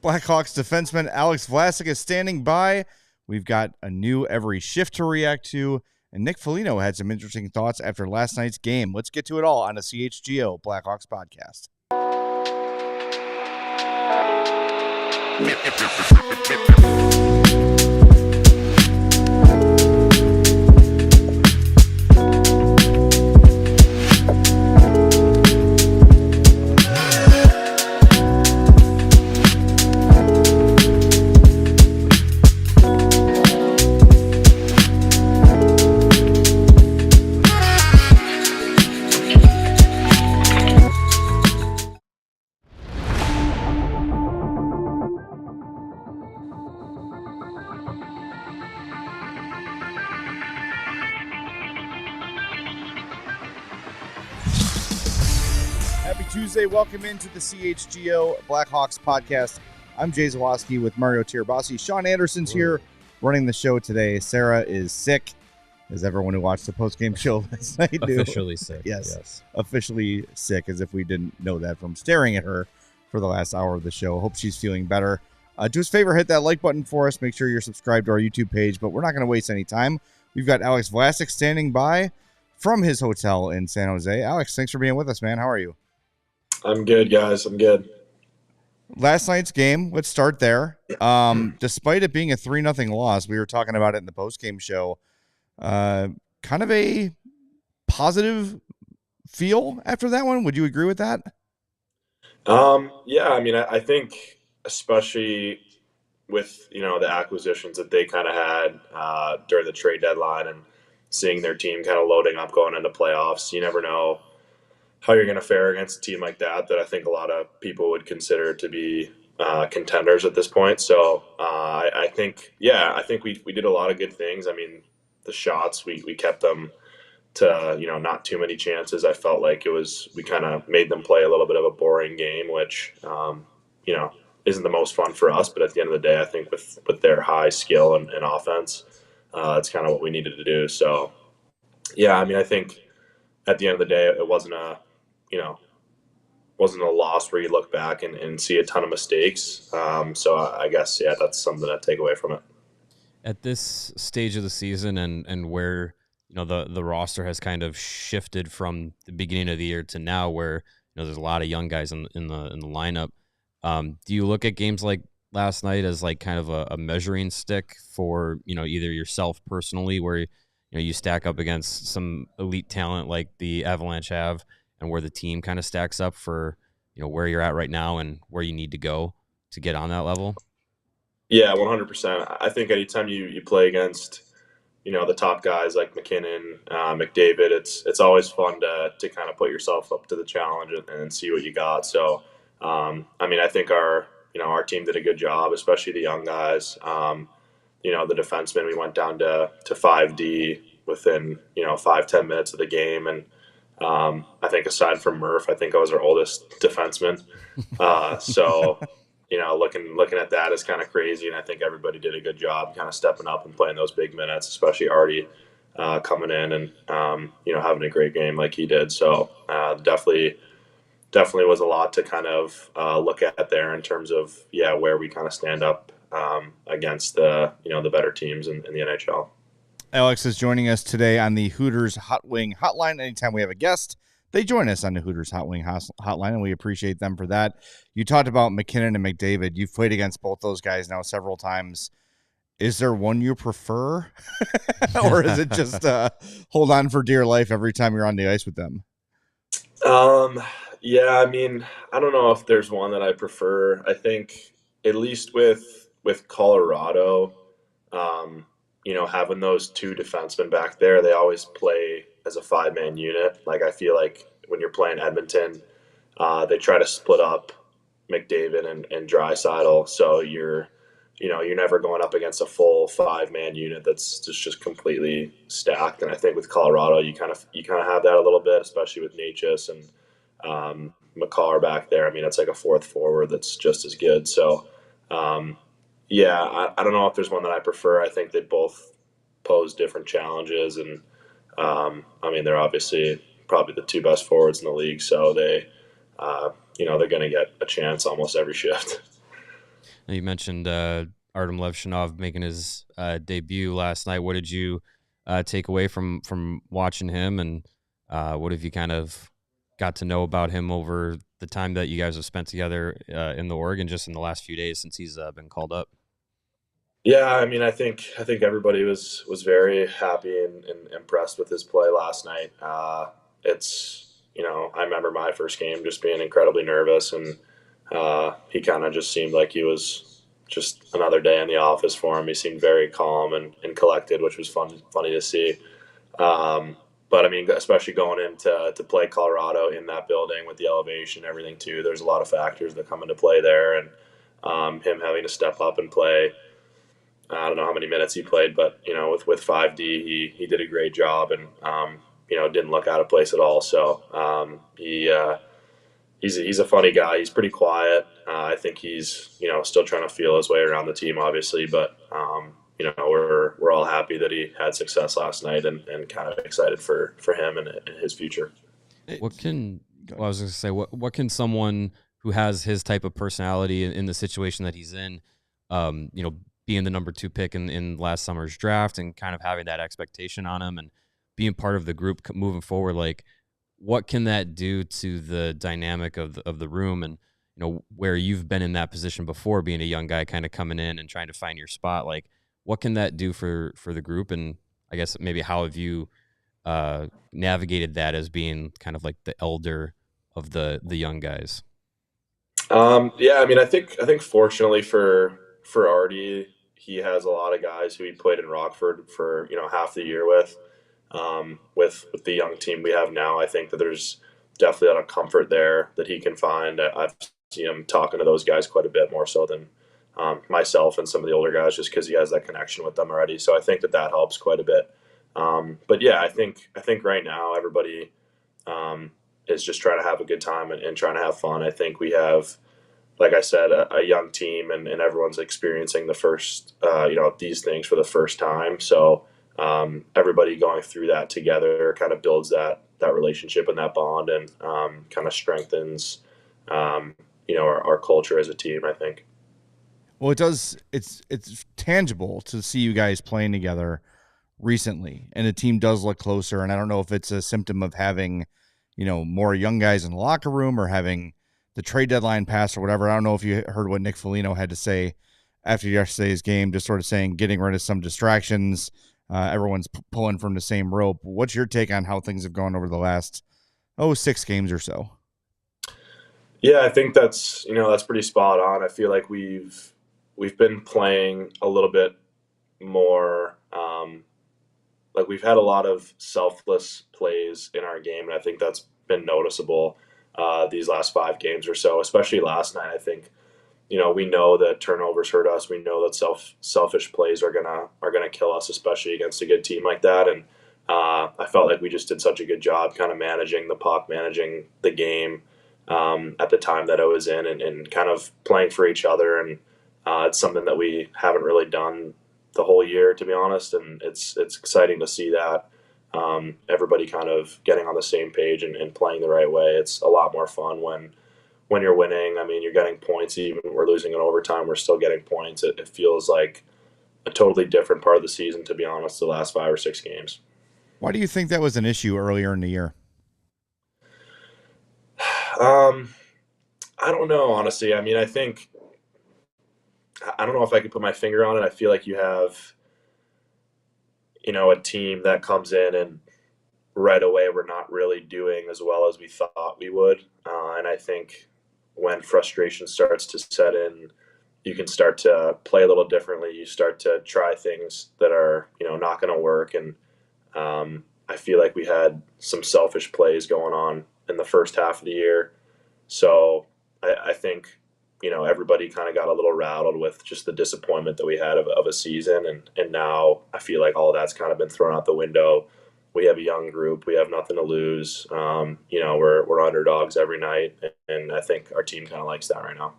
Blackhawks defenseman Alex Vlasic is standing by. We've got a new every shift to react to, and Nick Foligno had some interesting thoughts after last night's game. Let's get to it all on the CHGO Blackhawks Podcast. Tuesday. Welcome into the CHGO Blackhawks Podcast. I'm Jay Zawaski with Mario Tirabassi. Sean Anderson's here running the show today. Sarah is sick, as everyone who watched the postgame show last night knew. Officially sick. Yes, officially sick, as if we didn't know that from staring at her for the last hour of the show. Hope she's feeling better. Do us a favor, hit that like button for us. Make sure you're subscribed to our YouTube page, but we're not going to waste any time. We've got Alex Vlasic standing by from his hotel in San Jose. Alex, thanks for being with us, man. How are you? I'm good, guys. I'm good. Last night's game, let's start there. Despite it being a 3-0 loss, we were talking about it in the postgame show. Kind of a positive feel after that one. Would you agree with that? Yeah, I mean, I think especially with, the acquisitions that they kind of had during the trade deadline and seeing their team kind of loading up going into playoffs, you never know how you're going to fare against a team like that I think a lot of people would consider to be contenders at this point. So I think we did a lot of good things. I mean, the shots, we kept them to, not too many chances. I felt like we kind of made them play a little bit of a boring game, which, isn't the most fun for us. But at the end of the day, I think with their high skill and offense, it's kind of what we needed to do. So, yeah, I mean, I think at the end of the day, it wasn't a loss where you look back and see a ton of mistakes. So I guess, yeah, that's something to take away from it. At this stage of the season and where, the roster has kind of shifted from the beginning of the year to now where, there's a lot of young guys in the lineup. Do you look at games like last night as like kind of a measuring stick for, either yourself personally where, you stack up against some elite talent like the Avalanche have and where the team kind of stacks up for, where you're at right now and where you need to go to get on that level? Yeah, 100%. I think anytime you play against, the top guys like McKinnon, McDavid, it's always fun to kind of put yourself up to the challenge and see what you got. So, I mean, I think our team did a good job, especially the young guys. The defensemen, we went down to 5D within, 5-10 minutes of the game. And I think aside from Murph, I think I was our oldest defenseman. So, looking at that is kind of crazy. And I think everybody did a good job kind of stepping up and playing those big minutes, especially Artie coming in and, having a great game like he did. So definitely was a lot to kind of look at there in terms of, where we kind of stand up against the better teams in the NHL. Alex is joining us today on the Hooters Hot Wing Hotline. Anytime we have a guest, they join us on the Hooters Hot Wing Hotline, and we appreciate them for that. You talked about McKinnon and McDavid. You've played against both those guys now several times. Is there one you prefer, or is it just hold on for dear life every time you're on the ice with them? Yeah, I mean, I don't know if there's one that I prefer. I think at least with Colorado, having those two defensemen back there, they always play as a 5-man unit. Like, I feel like when you're playing Edmonton, they try to split up McDavid and Draisaitl. So you're never going up against a full 5-man unit that's just completely stacked. And I think with Colorado, you kind of have that a little bit, especially with Natchez and McCarr back there. I mean, it's like a fourth forward that's just as good. So, I don't know if there's one that I prefer. I think they both pose different challenges, and they're obviously probably the two best forwards in the league, so they they're going to get a chance almost every shift. You mentioned Artem Levshinov making his debut last night. What did you take away from watching him, and what have you kind of got to know about him over the time that you guys have spent together in the Oregon, just in the last few days since he's been called up? Yeah, I mean, I think everybody was very happy and impressed with his play last night. I remember my first game just being incredibly nervous, and he kind of just seemed like he was just another day in the office for him. He seemed very calm and collected, which was funny to see. But I mean, especially going into to play Colorado in that building with the elevation and everything too, there's a lot of factors that come into play there, and him having to step up and play. I don't know how many minutes he played, but with 5D, he did a great job, and didn't look out of place at all. So he's a funny guy. He's pretty quiet. I think he's still trying to feel his way around the team, obviously, but we're all happy that he had success last night, and kind of excited for him and his future. I was going to say, what can someone who has his type of personality in the situation that he's in, being the number 2 pick in last summer's draft, and kind of having that expectation on him and being part of the group moving forward, like what can that do to the dynamic of the room, and where you've been in that position before, being a young guy kind of coming in and trying to find your spot, like what can that do for the group? And I guess maybe how have you navigated that as being kind of like the elder of the young guys? Yeah, I mean, I think fortunately for Artie, he has a lot of guys who he played in Rockford for half the year with. With the young team we have now, I think that there's definitely a lot of comfort there that he can find. I've seen him talking to those guys quite a bit more so than myself and some of the older guys, just because he has that connection with them already. So I think that helps quite a bit. But yeah, I think right now everybody is just trying to have a good time and trying to have fun. I think we have, like I said, a young team, and everyone's experiencing the first, these things for the first time. So everybody going through that together kind of builds that relationship and that bond, and kind of strengthens, our culture as a team, I think. Well, it does. It's tangible to see you guys playing together recently, and the team does look closer. And I don't know if it's a symptom of having, more young guys in the locker room, or having the trade deadline pass or whatever. I don't know if you heard what Nick Foligno had to say after yesterday's game, just sort of saying getting rid of some distractions. Everyone's pulling from the same rope. What's your take on how things have gone over the last 6 games or so? Yeah, I think that's pretty spot on. I feel like we've been playing a little bit more. Like we've had a lot of selfless plays in our game, and I think that's been noticeable these last 5 games or so, especially last night. I think, we know that turnovers hurt us. We know that selfish plays are gonna kill us, especially against a good team like that. And I felt like we just did such a good job kind of managing the puck, managing the game at the time that I was in, and kind of playing for each other. And it's something that we haven't really done the whole year, to be honest. And it's exciting to see that. Everybody kind of getting on the same page and playing the right way. It's a lot more fun when you're winning. I mean, you're getting points. Even when we're losing in overtime, we're still getting points. It feels like a totally different part of the season, to be honest, the last 5 or 6 games. Why do you think that was an issue earlier in the year? I don't know, honestly. I mean, I don't know if I could put my finger on it. I feel like you have, a team that comes in and right away we're not really doing as well as we thought we would. And I think when frustration starts to set in, you can start to play a little differently. You start to try things that are, not going to work. And I feel like we had some selfish plays going on in the first half of the year. So I think, everybody kind of got a little rattled with just the disappointment that we had of a season. And now I feel like all of that's kind of been thrown out the window. We have a young group. We have nothing to lose. We're underdogs every night. And I think our team kind of likes that right now.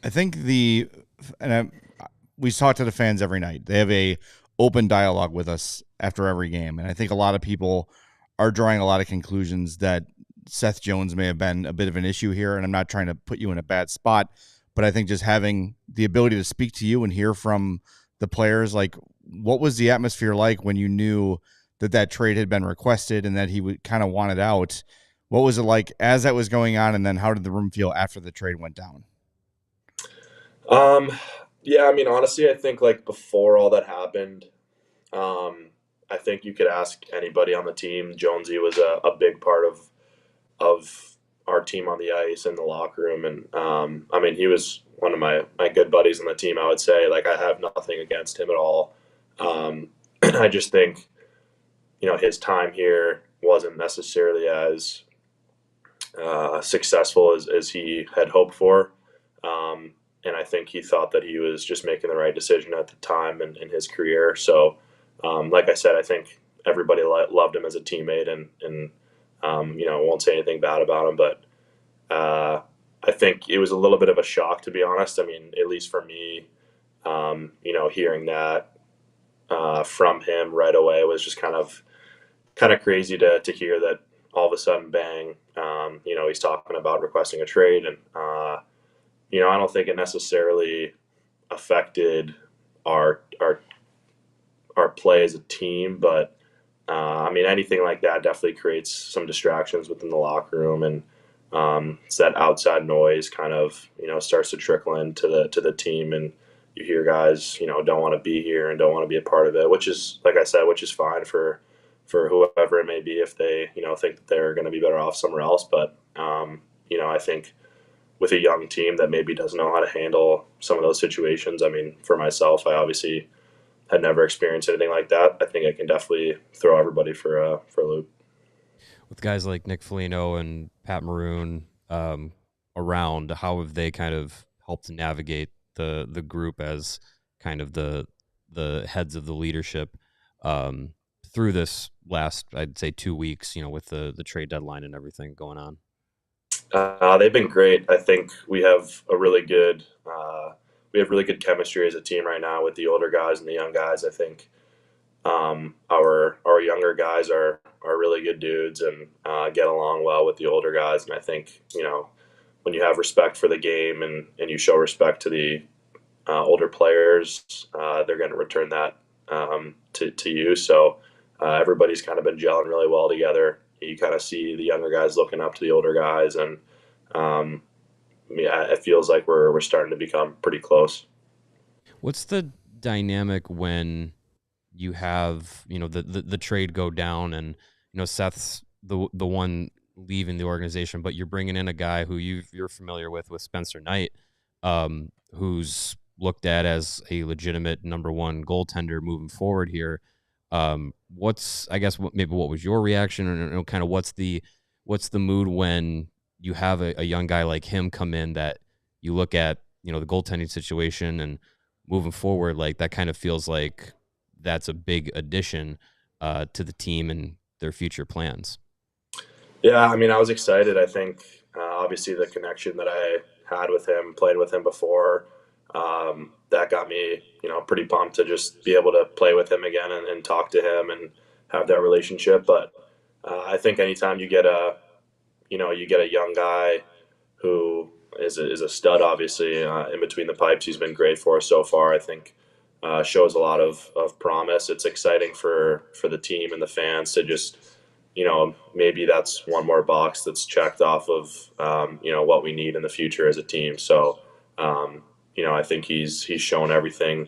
I think we talk to the fans every night. They have a open dialogue with us after every game. And I think a lot of people are drawing a lot of conclusions that Seth Jones may have been a bit of an issue here. And I'm not trying to put you in a bad spot, but I think just having the ability to speak to you and hear from the players, like what was the atmosphere like when you knew that trade had been requested and that he would kind of wanted out? What was it like as that was going on, and then how did the room feel after the trade went down? Yeah, I mean, honestly, I think like before all that happened, I think you could ask anybody on the team. Jonesy was a big part of our team on the ice and the locker room, and I mean, he was one of my good buddies on the team. I would say, like, I have nothing against him at all. I just think, his time here wasn't necessarily as successful as he had hoped for. And I think he thought that he was just making the right decision at the time in his career. So, like I said, I think everybody loved him as a teammate, and won't say anything bad about him. But I think it was a little bit of a shock, to be honest. I mean, at least for me, hearing that from him right away was just kind of crazy to hear that all of a sudden, bang, he's talking about requesting a trade. And I don't think it necessarily affected our play as a team, but I mean, anything like that definitely creates some distractions within the locker room, and it's that outside noise kind of starts to trickle into the team, and you hear guys don't want to be here and don't want to be a part of it, which is, like I said, which is fine for whoever it may be if they think that they're going to be better off somewhere else. But I think with a young team that maybe doesn't know how to handle some of those situations, I mean, for myself, I obviously had never experienced anything like that. I think I can definitely throw everybody for a loop. With guys like Nick Foligno and Pat Maroon around, how have they kind of helped navigate the group as kind of the heads of the leadership through this last, I'd say, 2 weeks, with the trade deadline and everything going on? They've been great. I think we have really good chemistry as a team right now with the older guys and the young guys. I think our younger guys are really good dudes and get along well with the older guys. And I think when you have respect for the game and you show respect to the older players, they're going to return that to you. So everybody's kind of been gelling really well together. You kind of see the younger guys looking up to the older guys, and it feels like we're starting to become pretty close. What's the dynamic when you have the trade go down, and Seth's the one leaving the organization, but you're bringing in a guy who you're familiar with Spencer Knight, who's looked at as a legitimate number one goaltender moving forward here. What was your reaction, or kind of what's the mood when you have a young guy like him come in, that you look at the goaltending situation and moving forward, like that kind of feels like that's a big addition to the team and their future plans? Yeah, I mean, I was excited. I think obviously the connection that I had with him, played with him before, that got me, pretty pumped to just be able to play with him again and talk to him and have that relationship. But I think anytime you get a young guy who is a stud, obviously, in between the pipes, he's been great for us so far. I think shows a lot of promise. It's exciting for the team and the fans to just, maybe that's one more box that's checked off of, what we need in the future as a team. So, I think he's shown everything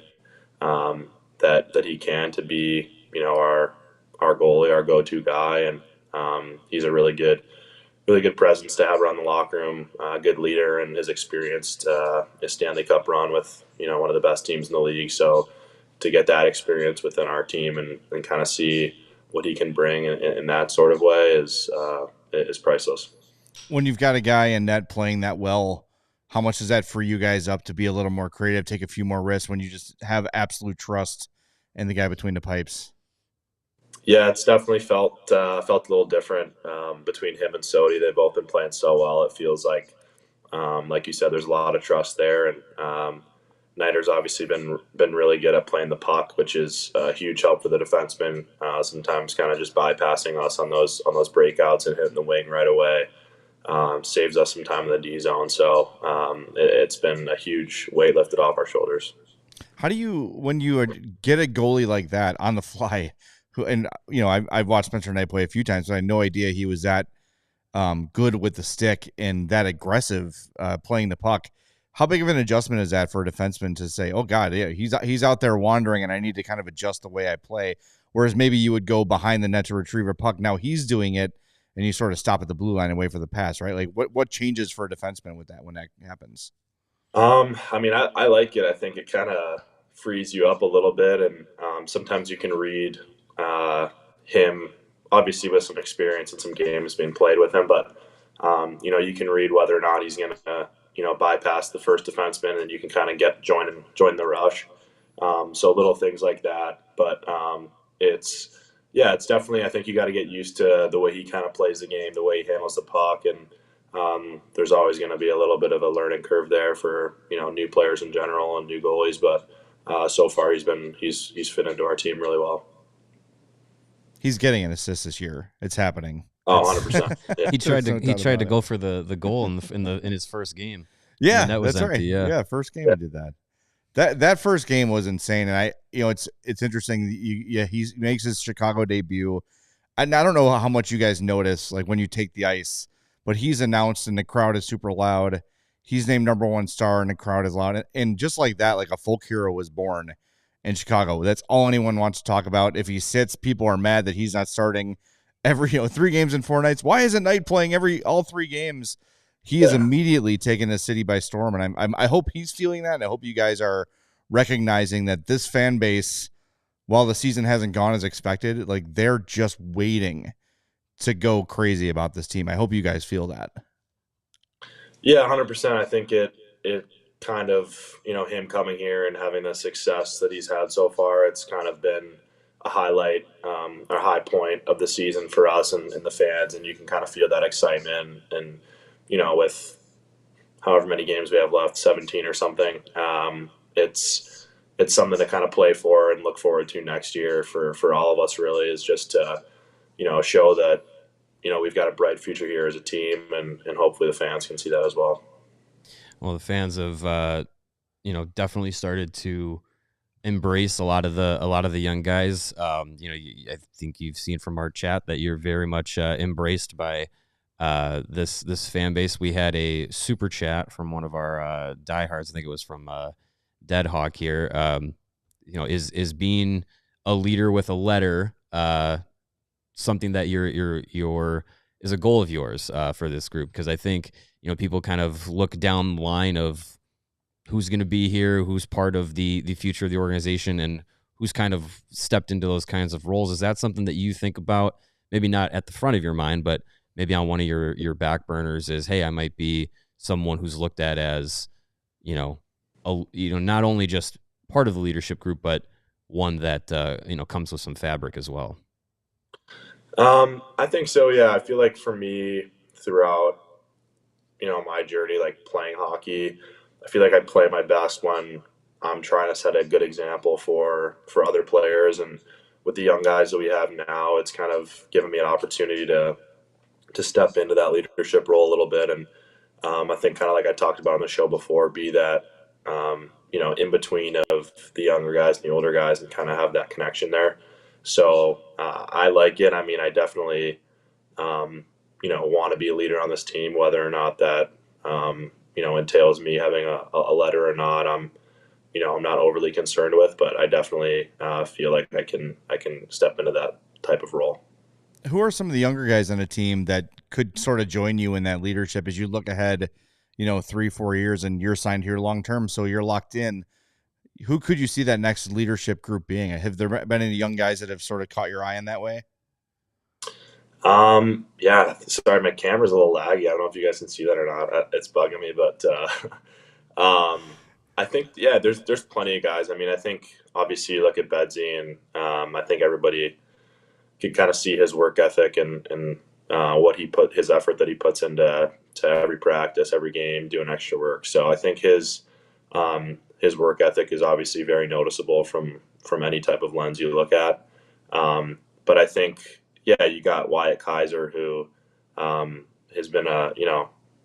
that he can to be, our goalie, our go-to guy, and he's a really good presence to have around the locker room. Good leader, and his experienced his Stanley Cup run with one of the best teams in the league. So to get that experience within our team and kind of see what he can bring in that sort of way is priceless. When you've got a guy in net playing that well, how much does that free you guys up to be a little more creative, take a few more risks when you just have absolute trust in the guy between the pipes? Yeah, it's definitely felt a little different between him and Sodi. They've both been playing so well. It feels like you said, there's a lot of trust there, and Nider's obviously been really good at playing the puck, which is a huge help for the defenseman. Sometimes kind of just bypassing us on those breakouts and hitting the wing right away. saves us some time in the D zone. So it's been a huge weight lifted off our shoulders. How do you, when you get a goalie like that on the fly, I've watched Spencer Knight play a few times, but I had no idea he was that good with the stick and that aggressive playing the puck. How big of an adjustment is that for a defenseman to say, oh God, yeah, he's out there wandering and I need to kind of adjust the way I play. Whereas maybe you would go behind the net to retrieve a puck. Now he's doing it and you sort of stop at the blue line and wait for the pass, right? Like what changes for a defenseman with that when that happens? I mean, I like it. I think it kind of frees you up a little bit. And sometimes you can read him, obviously with some experience and some games being played with him, but you can read whether or not he's going to, bypass the first defenseman, and you can kind of join the rush. So little things like that, but it's definitely, I think you got to get used to the way he kind of plays the game, the way he handles the puck, and there's always going to be a little bit of a learning curve there for new players in general and new goalies, but so far he's fit into our team really well. He's getting an assist this year. It's happening. Oh, 100%. Yeah. He tried to go for the goal in his first game. Yeah, that was that's empty, right. Yeah, first game he did that. That first game was insane, and it's interesting. He makes his Chicago debut, and I don't know how much you guys notice, like when you take the ice, but he's announced and the crowd is super loud. He's named number one star, and the crowd is loud, and just like that, like a folk hero was born in Chicago. That's all anyone wants to talk about. If he sits, people are mad that he's not starting every 3 games in 4 nights. Why isn't Knight playing all 3 games? He is immediately taking the city by storm, and I hope he's feeling that, and I hope you guys are recognizing that this fan base, while the season hasn't gone as expected, like they're just waiting to go crazy about this team. I hope you guys feel that. Yeah, 100%. I think it kind of, him coming here and having the success that he's had so far, it's kind of been a highlight or high point of the season for us and the fans, and you can kind of feel that excitement. And with however many games we have left, 17 or something, it's something to kind of play for and look forward to next year for all of us. Really, is just to show that we've got a bright future here as a team, and hopefully the fans can see that as well. Well, the fans have definitely started to embrace a lot of the young guys. I think you've seen from our chat that you're very much embraced by this fan base. We had a super chat from one of our diehards. I think it was from Dead Hawk here. Is being a leader with a letter something that is a goal of yours for this group? Because I think people kind of look down the line of who's going to be here, who's part of the future of the organization, and who's kind of stepped into those kinds of roles. Is that something that you think about? Maybe not at the front of your mind, but maybe on one of your back burners is, hey, I might be someone who's looked at as, not only just part of the leadership group, but one that, comes with some fabric as well. I think so. Yeah. I feel like for me throughout, my journey, like playing hockey, I feel like I play my best when I'm trying to set a good example for other players. And with the young guys that we have now, it's kind of given me an opportunity to step into that leadership role a little bit. And I think kind of like I talked about on the show before, be that, in between of the younger guys and the older guys and kind of have that connection there. So I like it. I mean, I definitely, want to be a leader on this team, whether or not that, entails me having a letter or not. I'm not overly concerned with, but I definitely feel like I can step into that type of role. Who are some of the younger guys on a team that could sort of join you in that leadership as you look ahead, 3-4 years, and you're signed here long-term, so you're locked in? Who could you see that next leadership group being? Have there been any young guys that have sort of caught your eye in that way? Yeah, sorry, my camera's a little laggy. I don't know if you guys can see that or not. It's bugging me, but I think, there's plenty of guys. I mean, I think obviously you look at Bedsy, and I think everybody could kind of see his work ethic and his effort that he puts into every practice, every game, doing extra work. So I think his work ethic is obviously very noticeable from any type of lens you look at. But I think, you got Wyatt Kaiser, who has been a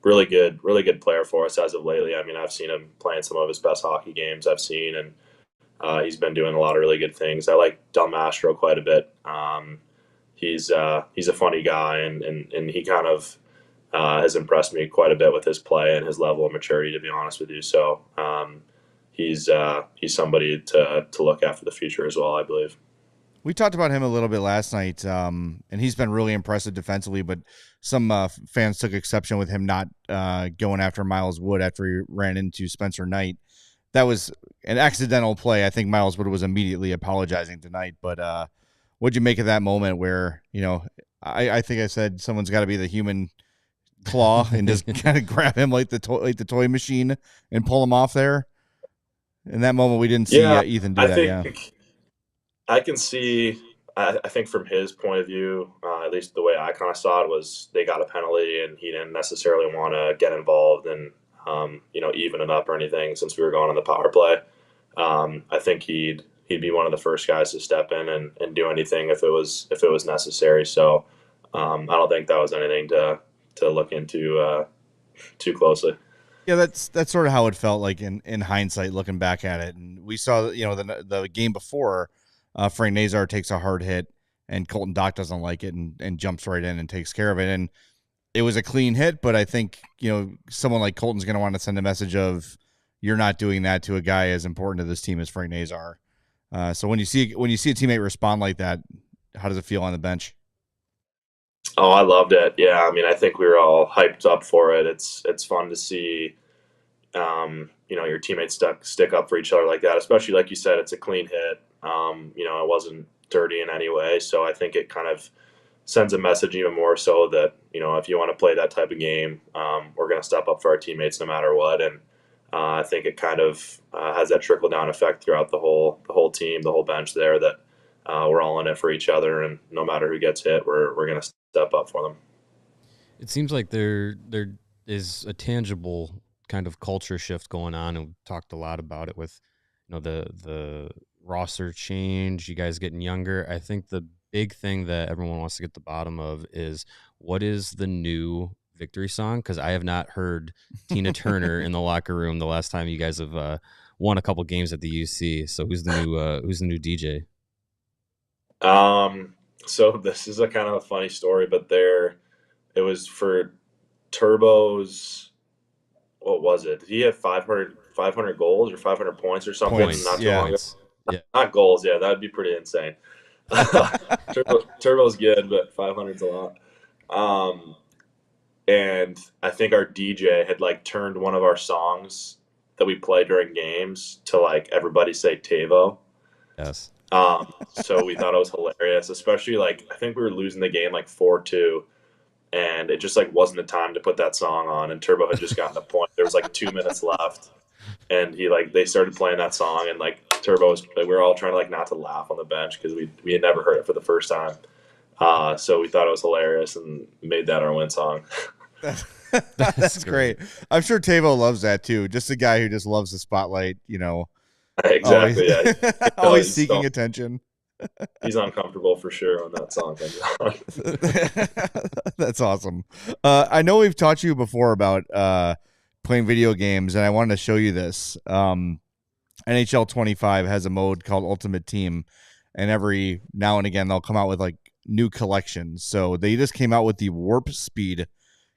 really good player for us as of lately. I mean, I've seen him playing some of his best hockey games I've seen, and he's been doing a lot of really good things. I like Del Mastro quite a bit. He's a funny guy, and he kind of has impressed me quite a bit with his play and his level of maturity, to be honest with you. So he's somebody to look at for the future as well, I believe. We talked about him a little bit last night, and he's been really impressive defensively, but some fans took exception with him not going after Miles Wood after he ran into Spencer Knight. That was an accidental play. I think Miles Wood was immediately apologizing tonight, but what'd you make of that moment where, I think I said someone's got to be the human claw and just kind of grab him like the toy machine and pull him off there? In that moment, we didn't see Ethan do that. I can see, I think from his point of view, at least the way I kind of saw it, was they got a penalty and he didn't necessarily want to get involved and, even it up or anything since we were going on the power play. I think he'd be one of the first guys to step in and do anything if it was necessary. So I don't think that was anything to look into too closely. Yeah, that's sort of how it felt like in hindsight, looking back at it. And we saw, the game before, Frank Nazar takes a hard hit and Colton Dock doesn't like it and jumps right in and takes care of it. And it was a clean hit, but I think, someone like Colton's going to want to send a message of, you're not doing that to a guy as important to this team as Frank Nazar. So when you see a teammate respond like that, how does it feel on the bench? Oh, I loved it. Yeah, I mean, I think we were all hyped up for it. It's fun to see, your teammates stick up for each other like that. Especially like you said, it's a clean hit. It wasn't dirty in any way, so I think it kind of sends a message even more so that if you want to play that type of game, we're going to step up for our teammates no matter what. And I think it kind of has that trickle down effect throughout the whole team, the whole bench there, that we're all in it for each other, and no matter who gets hit, we're going to step up for them. It seems like there is a tangible kind of culture shift going on, and we've talked a lot about it with the roster change, you guys getting younger. I think the big thing that everyone wants to get to the bottom of is, what is the new victory song? Because I have not heard Tina Turner in the locker room the last time you guys have won a couple games at the UC. So who's the new DJ? So this is a kind of a funny story, but it was for Turbo's, what was it? Did he have 500 goals or 500 points or something? Points, not too yeah. long ago. Yeah. Not goals, yeah, that'd be pretty insane. Turbo's good, but 500's a lot. And I think our DJ had turned one of our songs that we play during games to everybody say TAVO. Yes. So we thought it was hilarious, especially I think we were losing the game 4-2, and it just wasn't the time to put that song on, and Turbo had just gotten the point. There was 2 minutes left, and they started playing that song, and Turbo was, we were all trying to not to laugh on the bench because we had never heard it for the first time. So we thought it was hilarious and made that our win song. That's great. I'm sure Tavo loves that too. Just a guy who just loves the spotlight, Exactly. Always seeking attention. He's uncomfortable for sure when that song comes on. That's awesome. I know we've taught you before about playing video games, and I wanted to show you this. NHL 25 has a mode called Ultimate Team, and every now and again they'll come out with new collections. So they just came out with the Warp Speed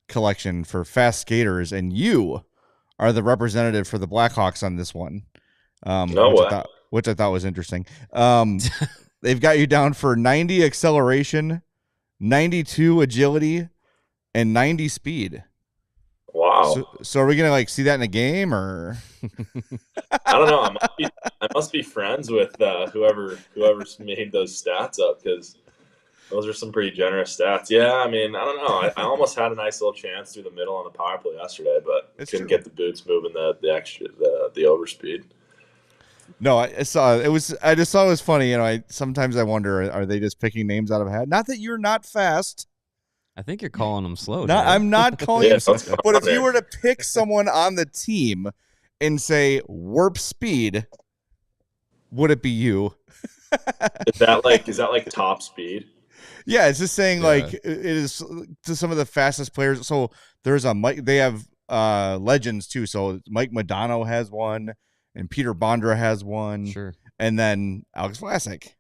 collection for fast skaters, and you are the representative for the Blackhawks on this one. Which I thought was interesting. They've got you down for 90 acceleration, 92 agility, and 90 speed. Wow. So are we gonna see that in a game, or? I don't know. I must be friends with whoever's made those stats up, because those are some pretty generous stats. Yeah, I mean, I don't know. I almost had a nice little chance through the middle on the power play yesterday, but couldn't get the boots moving the overspeed. No, I saw it. I just thought it was funny. Sometimes I wonder, are they just picking names out of a hat? Not that you're not fast. I think you're calling them slow. I'm not calling them slow. But if you were to pick someone on the team and say warp speed, would it be you? Is that top speed? Yeah, it's just saying like it is to some of the fastest players. So there's a Mike. They have legends too. So Mike Modano has one, and Peter Bondra has one. Sure. And then Alex Vlasic.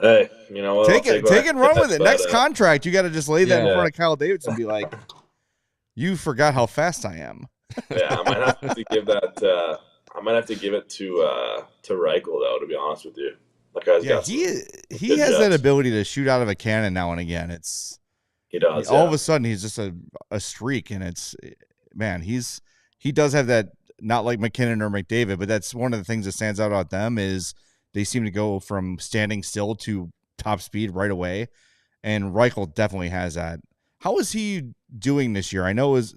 Hey, you know what? Take it and run with it. Next contract, you got to just lay that in front of Kyle Davidson and be like, "You forgot how fast I am." Yeah, I might have to give that. I might have to give it to Reichel though. To be honest with you, that guy's got he has that ability to shoot out of a cannon now and again. He does. All of a sudden, he's just a streak, and he does have that. Not like McKinnon or McDavid, but that's one of the things that stands out about them is they seem to go from standing still to top speed right away. And Reichel definitely has that. How is he doing this year? I know it was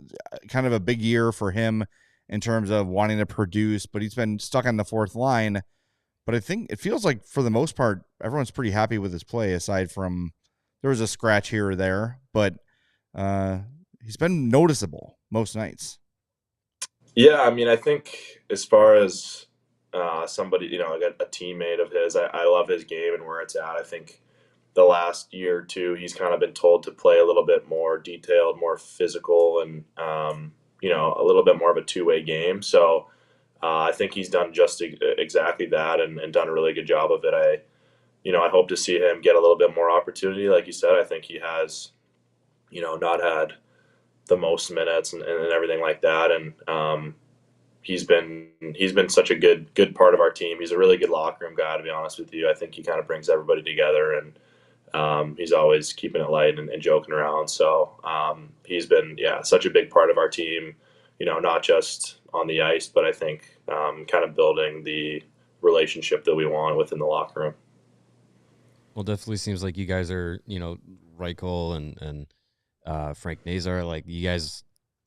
kind of a big year for him in terms of wanting to produce, but he's been stuck on the fourth line. But I think it feels like for the most part, everyone's pretty happy with his play, aside from there was a scratch here or there, but he's been noticeable most nights. Yeah, I mean, I think as far as somebody, you know, like a teammate of his, I love his game and where it's at. I think the last year or two, he's kind of been told to play a little bit more detailed, more physical, and, you know, a little bit more of a two-way game. So I think he's done just exactly that and done a really good job of it. I hope to see him get a little bit more opportunity. Like you said, I think he has, you know, not had the most minutes and everything like that. And he's been such a good part of our team. He's a really good locker room guy, to be honest with you. I think he kind of brings everybody together, and he's always keeping it light and joking around. So he's been, such a big part of our team, you know, not just on the ice, but I think kind of building the relationship that we want within the locker room. Well, definitely seems like you guys are, you know, Reichel and Frank Nazar, like you guys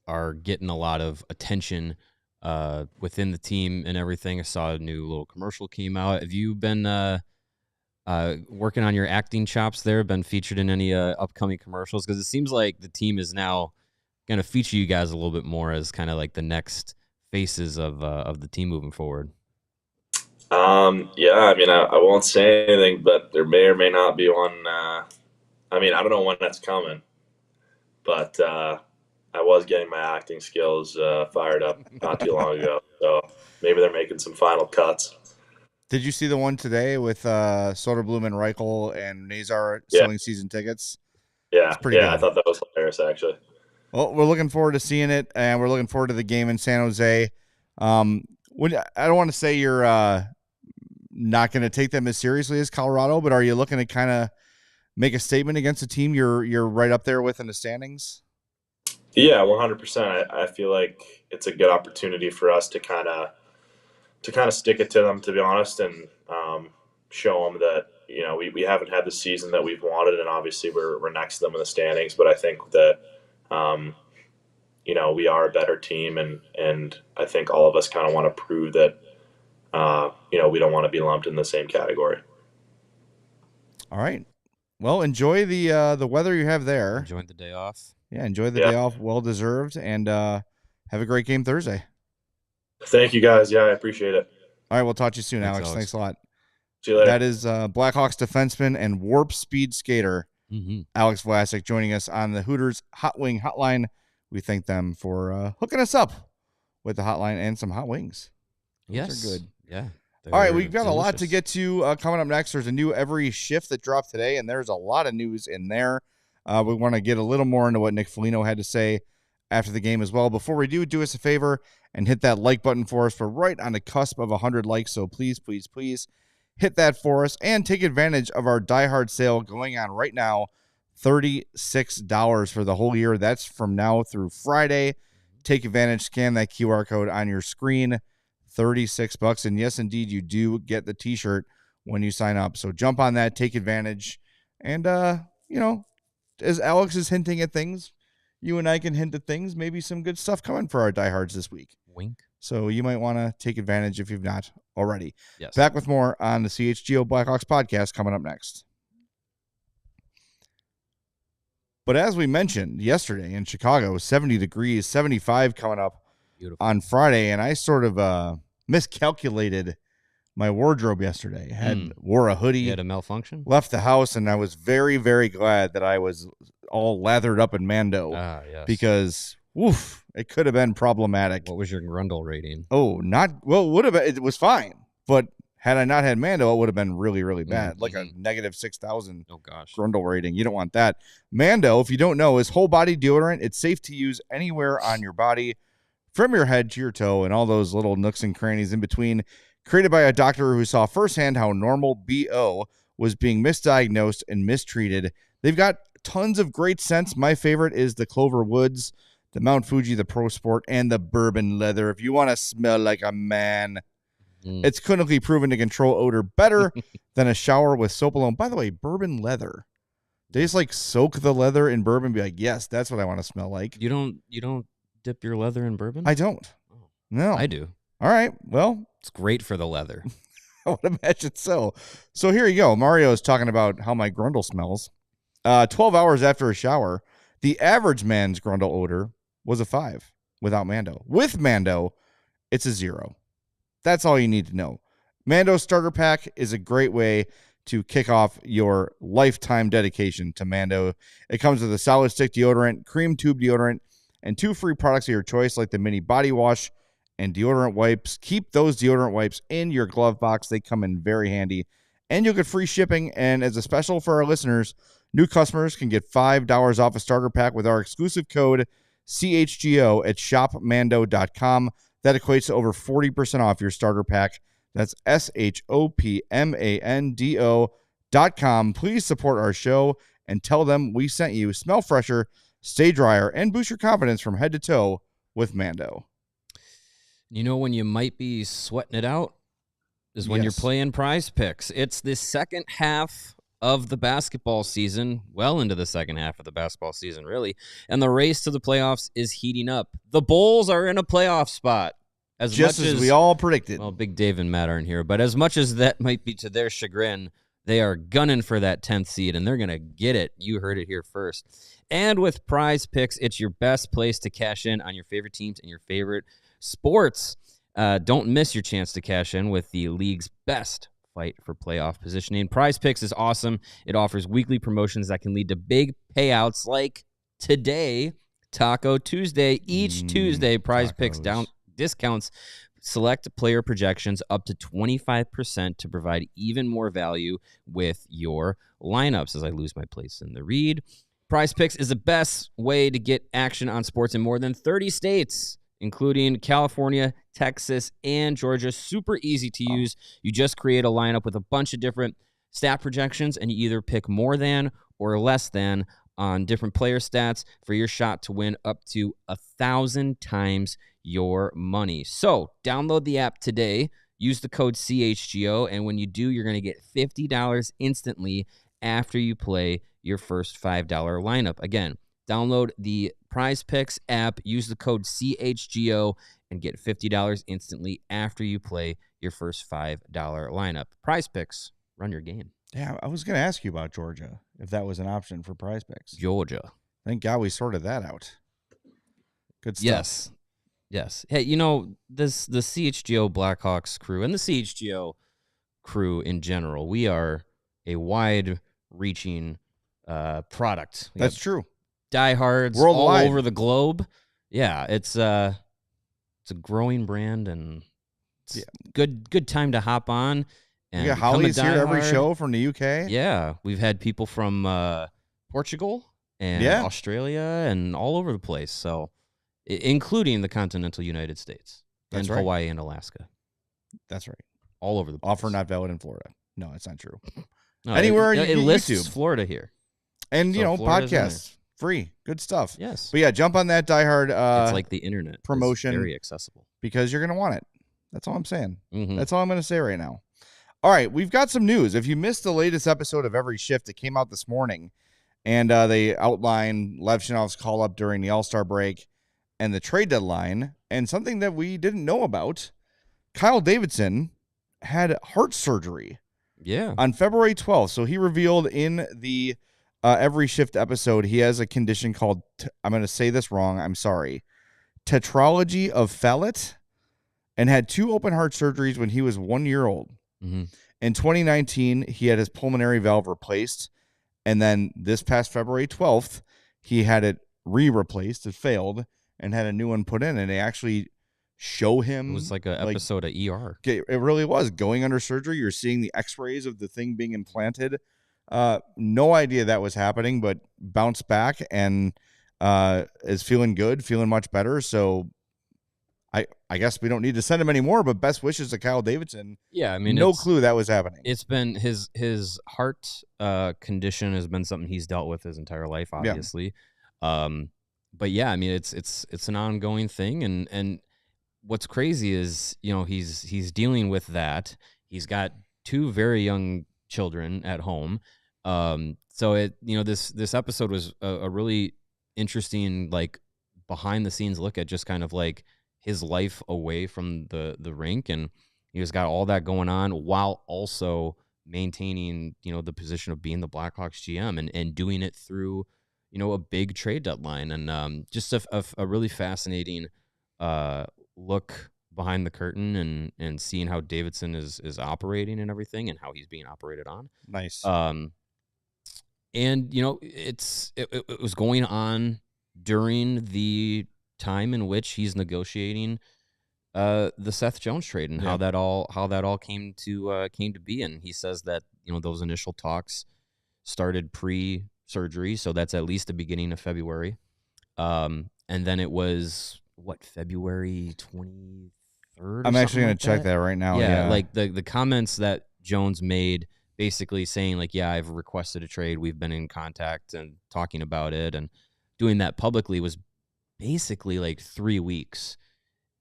are getting a lot of attention within the team and everything. I saw a new little commercial came out. Have you been working on your acting chops there? Been featured in any upcoming commercials? Because it seems like the team is now going to feature you guys a little bit more as kind of like the next faces of the team moving forward. I mean, I won't say anything, but there may or may not be one. I mean, I don't know when that's coming. But I was getting my acting skills fired up not too long ago. So maybe they're making some final cuts. Did you see the one today with Soderblom and Reichel and Nazar selling season tickets? Yeah, pretty good. I thought that was hilarious, actually. Well, we're looking forward to seeing it, and we're looking forward to the game in San Jose. I don't want to say you're not going to take them as seriously as Colorado, but are you looking to kind of make a statement against a team you're right up there with in the standings? Yeah, 100%. I feel like it's a good opportunity for us to kind of stick it to them, to be honest, and show them that, you know, we haven't had the season that we've wanted, and obviously we're next to them in the standings. But I think that you know, we are a better team, and I think all of us kind of want to prove that you know, we don't want to be lumped in the same category. All right. Well, enjoy the weather you have there. Enjoying the day off. Yeah, enjoy the day off. Well deserved, and have a great game Thursday. Thank you, guys. Yeah, I appreciate it. All right, we'll talk to you soon, Alex. Thanks a lot. See you later. That is Blackhawks defenseman and warp speed skater Alex Vlasic joining us on the Hooters Hot Wing Hotline. We thank them for hooking us up with the hotline and some hot wings. Yes, those are good. Yeah. All right, we've got a lot to get to coming up next. There's a new every shift that dropped today, and there's a lot of news in there. We want to get a little more into what Nick Foligno had to say after the game as well. Before we do us a favor and hit that like button for us. We're right on the cusp of 100 likes, so please, please, please hit that for us and take advantage of our Die Hard sale going on right now. $36 for the whole year. That's from now through Friday. Take advantage. Scan that QR code on your screen. $36. And yes, indeed, you do get the t-shirt when you sign up. So jump on that, take advantage. And, you know, as Alex is hinting at things, you and I can hint at things. Maybe some good stuff coming for our diehards this week. Wink. So you might want to take advantage if you've not already. Yes. Back with more on the CHGO Blackhawks podcast coming up next. But as we mentioned yesterday in Chicago, 70 degrees, 75 coming up on Friday, and I sort of miscalculated my wardrobe yesterday. Wore a hoodie. You had a malfunction? Left the house, and I was very, very glad that I was all lathered up in Mando. Yes. Because, it could have been problematic. What was your Grundle rating? Oh, it would have been. It was fine. But had I not had Mando, it would have been really, really bad. Like a negative 6,000 Grundle rating. You don't want that. Mando, if you don't know, is whole body deodorant. It's safe to use anywhere on your body, from your head to your toe, and all those little nooks and crannies in between. Created by a doctor who saw firsthand how normal BO was being misdiagnosed and mistreated. They've got tons of great scents. My favorite is the Clover Woods, the Mount Fuji, the Pro Sport, and the Bourbon Leather. If you want to smell like a man, it's clinically proven to control odor better than a shower with soap alone. By the way, Bourbon Leather. They just like soak the leather in bourbon and be like, yes, that's what I want to smell like. You don't dip your leather in bourbon? I don't. No. I do. All right. Well, it's great for the leather. I would imagine so. So here you go. Mario is talking about how my Grundle smells. 12 hours after a shower, the average man's Grundle odor was a 5 without Mando. With Mando, it's a 0. That's all you need to know. Mando Starter Pack is a great way to kick off your lifetime dedication to Mando. It comes with a solid stick deodorant, cream tube deodorant, and 2 free products of your choice like the mini body wash and deodorant wipes. Keep those deodorant wipes in your glove box. They come in very handy. And you'll get free shipping. And as a special for our listeners, new customers can get $5 off a starter pack with our exclusive code CHGO at shopmando.com. That equates to over 40% off your starter pack. That's SHOPMANDO.com. Please support our show and tell them we sent you. Smell fresher, stay drier, and boost your confidence from head to toe with Mando. You know when you might be sweating it out is when you're playing Prize Picks. It's the second half of the basketball season, well into the second half of the basketball season, really. And the race to the playoffs is heating up. The Bulls are in a playoff spot. As we all predicted. Well, Big Dave and Matt aren't here, but as much as that might be to their chagrin, they are gunning for that 10th seed, and they're going to get it. You heard it here first. And with Prize Picks, it's your best place to cash in on your favorite teams and your favorite sports. Don't miss your chance to cash in with the league's best fight for playoff positioning. Prize Picks is awesome. It offers weekly promotions that can lead to big payouts like today, Taco Tuesday. Each Tuesday, Prize Picks discounts select player projections up to 25% to provide even more value with your lineups. As I lose my place in the read, Prize Picks is the best way to get action on sports in more than 30 states, including California, Texas, and Georgia. Super easy to use. You just create a lineup with a bunch of different stat projections, and you either pick more than or less than on different player stats for your shot to win up to 1,000 times your money. So download the app today. Use the code CHGO, and when you do, you're going to get $50 instantly after you play your first $5 lineup. Again, download the Prize Picks app, use the code CHGO, and get $50 instantly after you play your first $5 lineup. Prize Picks, run your game. Yeah, I was going to ask you about Georgia, if that was an option for Prize Picks. Georgia. Thank God we sorted that out. Good stuff. Yes. Hey, you know, the CHGO Blackhawks crew and the CHGO crew in general, we are a wide-reaching product. That's true. Diehards worldwide, all over the globe. Yeah, it's a growing brand, and it's good time to hop on. And we got Holly's here every show from the UK. Yeah, we've had people from Portugal and Australia and all over the place. So, including the continental United States and Hawaii and Alaska. That's right. All over the place. Offer not valid in Florida. No, it's not true. No, Anywhere it lists YouTube. Florida here. And, so podcasts. Free. Good stuff. Yes. But yeah, jump on that diehard it's like the internet. Promotion. It's very accessible. Because you're going to want it. That's all I'm saying. Mm-hmm. That's all I'm going to say right now. All right, we've got some news. If you missed the latest episode of Every Shift, it came out this morning, and they outlined Lev Shinov's call-up during the All-Star break and the trade deadline, and something that we didn't know about, Kyle Davidson had heart surgery on February 12th. So he revealed in the Every Shift episode he has a condition called, I'm going to say this wrong, I'm sorry, tetralogy of Fallot, and had 2 open heart surgeries when he was 1 year old. Mm-hmm. In 2019, he had his pulmonary valve replaced. And then this past February 12th, he had it re-replaced. It failed and had a new one put in. And they actually show him. It was like an episode of ER. It really was. Going under surgery, you're seeing the x-rays of the thing being implanted. No idea that was happening, but bounced back and is feeling good, feeling much better. So I guess we don't need to send him anymore, but best wishes to Kyle Davidson. Yeah, I mean, no clue that was happening. It's been his heart condition has been something he's dealt with his entire life, obviously. Yeah. But yeah, I mean, it's an ongoing thing, and what's crazy is, you know, he's dealing with that. He's got 2 very young children at home. So this episode was a really interesting, like, behind the scenes look at just kind of like his life away from the rink, and he's got all that going on while also maintaining, you know, the position of being the Blackhawks GM and doing it through, you know, a big trade deadline, and just a really fascinating look behind the curtain and seeing how Davidson is operating and everything and how he's being operated on. Nice. And you know, it was going on during the time in which he's negotiating the Seth Jones trade and how that all came to be. And he says that, you know, those initial talks started pre-surgery, so that's at least the beginning of February. And then it was February 23rd. I'm actually going to check that right now. Yeah, like the comments that Jones made, basically saying like, yeah, I've requested a trade. We've been in contact and talking about it, and doing that publicly was basically like 3 weeks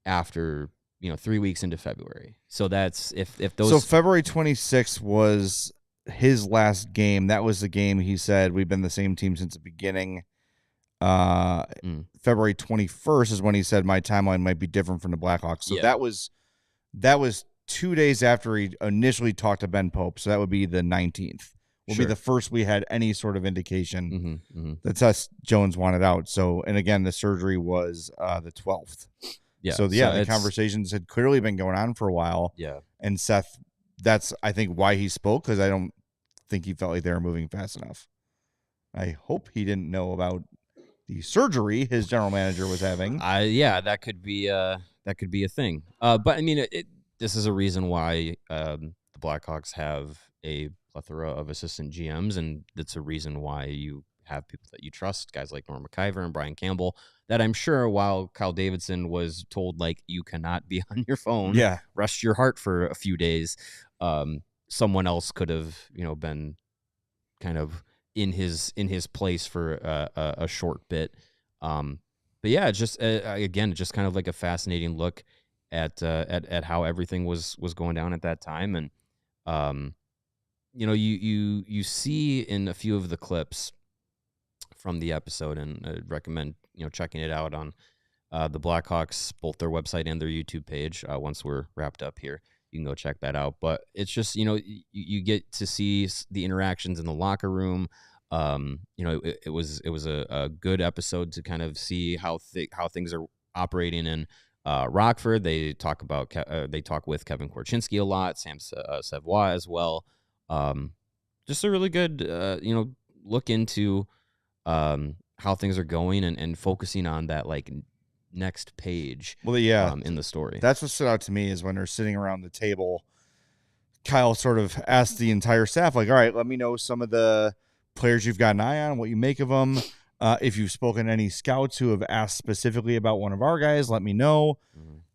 after, you know, 3 weeks into February. So that's if those. So February 26th was his last game. That was the game he said we've been the same team since the beginning. February 21st is when he said my timeline might be different from the Blackhawks. So that was 2 days after he initially talked to Ben Pope. So that would be the 19th. Will be the first we had any sort of indication that Seth Jones wanted out. So, and again, the surgery was the 12th. Yeah. So the conversations had clearly been going on for a while. Yeah. And Seth, that's I think why he spoke, because I don't think he felt like they were moving fast enough. I hope he didn't know about the surgery his general manager was having. Yeah, that could be a thing. But I mean, this is a reason why the Blackhawks have a plethora of assistant GMs, and that's a reason why you have people that you trust, guys like Norm McIver and Brian Campbell, that I'm sure while Kyle Davidson was told, like, you cannot be on your phone, rest your heart for a few days, someone else could have, you know, been kind of in his place for a short bit. But yeah, just again, just kind of like a fascinating look at how everything was going down at that time. And you know, you see in a few of the clips from the episode, and I'd recommend, you know, checking it out on the Blackhawks, both their website and their YouTube page. Once we're wrapped up here, you can go check that out. But it's just, you know, you get to see the interactions in the locker room. You know, it was a good episode to kind of see how things are operating in Rockford. They talk with Kevin Korchinski a lot, Sam Savoie as well. Just a really good, you know, look into how things are going and focusing on that, like, next page. Well, yeah, in the story. That's what stood out to me is when they're sitting around the table, Kyle sort of asked the entire staff, like, all right, let me know some of the players you've got an eye on, what you make of them. If you've spoken to any scouts who have asked specifically about one of our guys, let me know.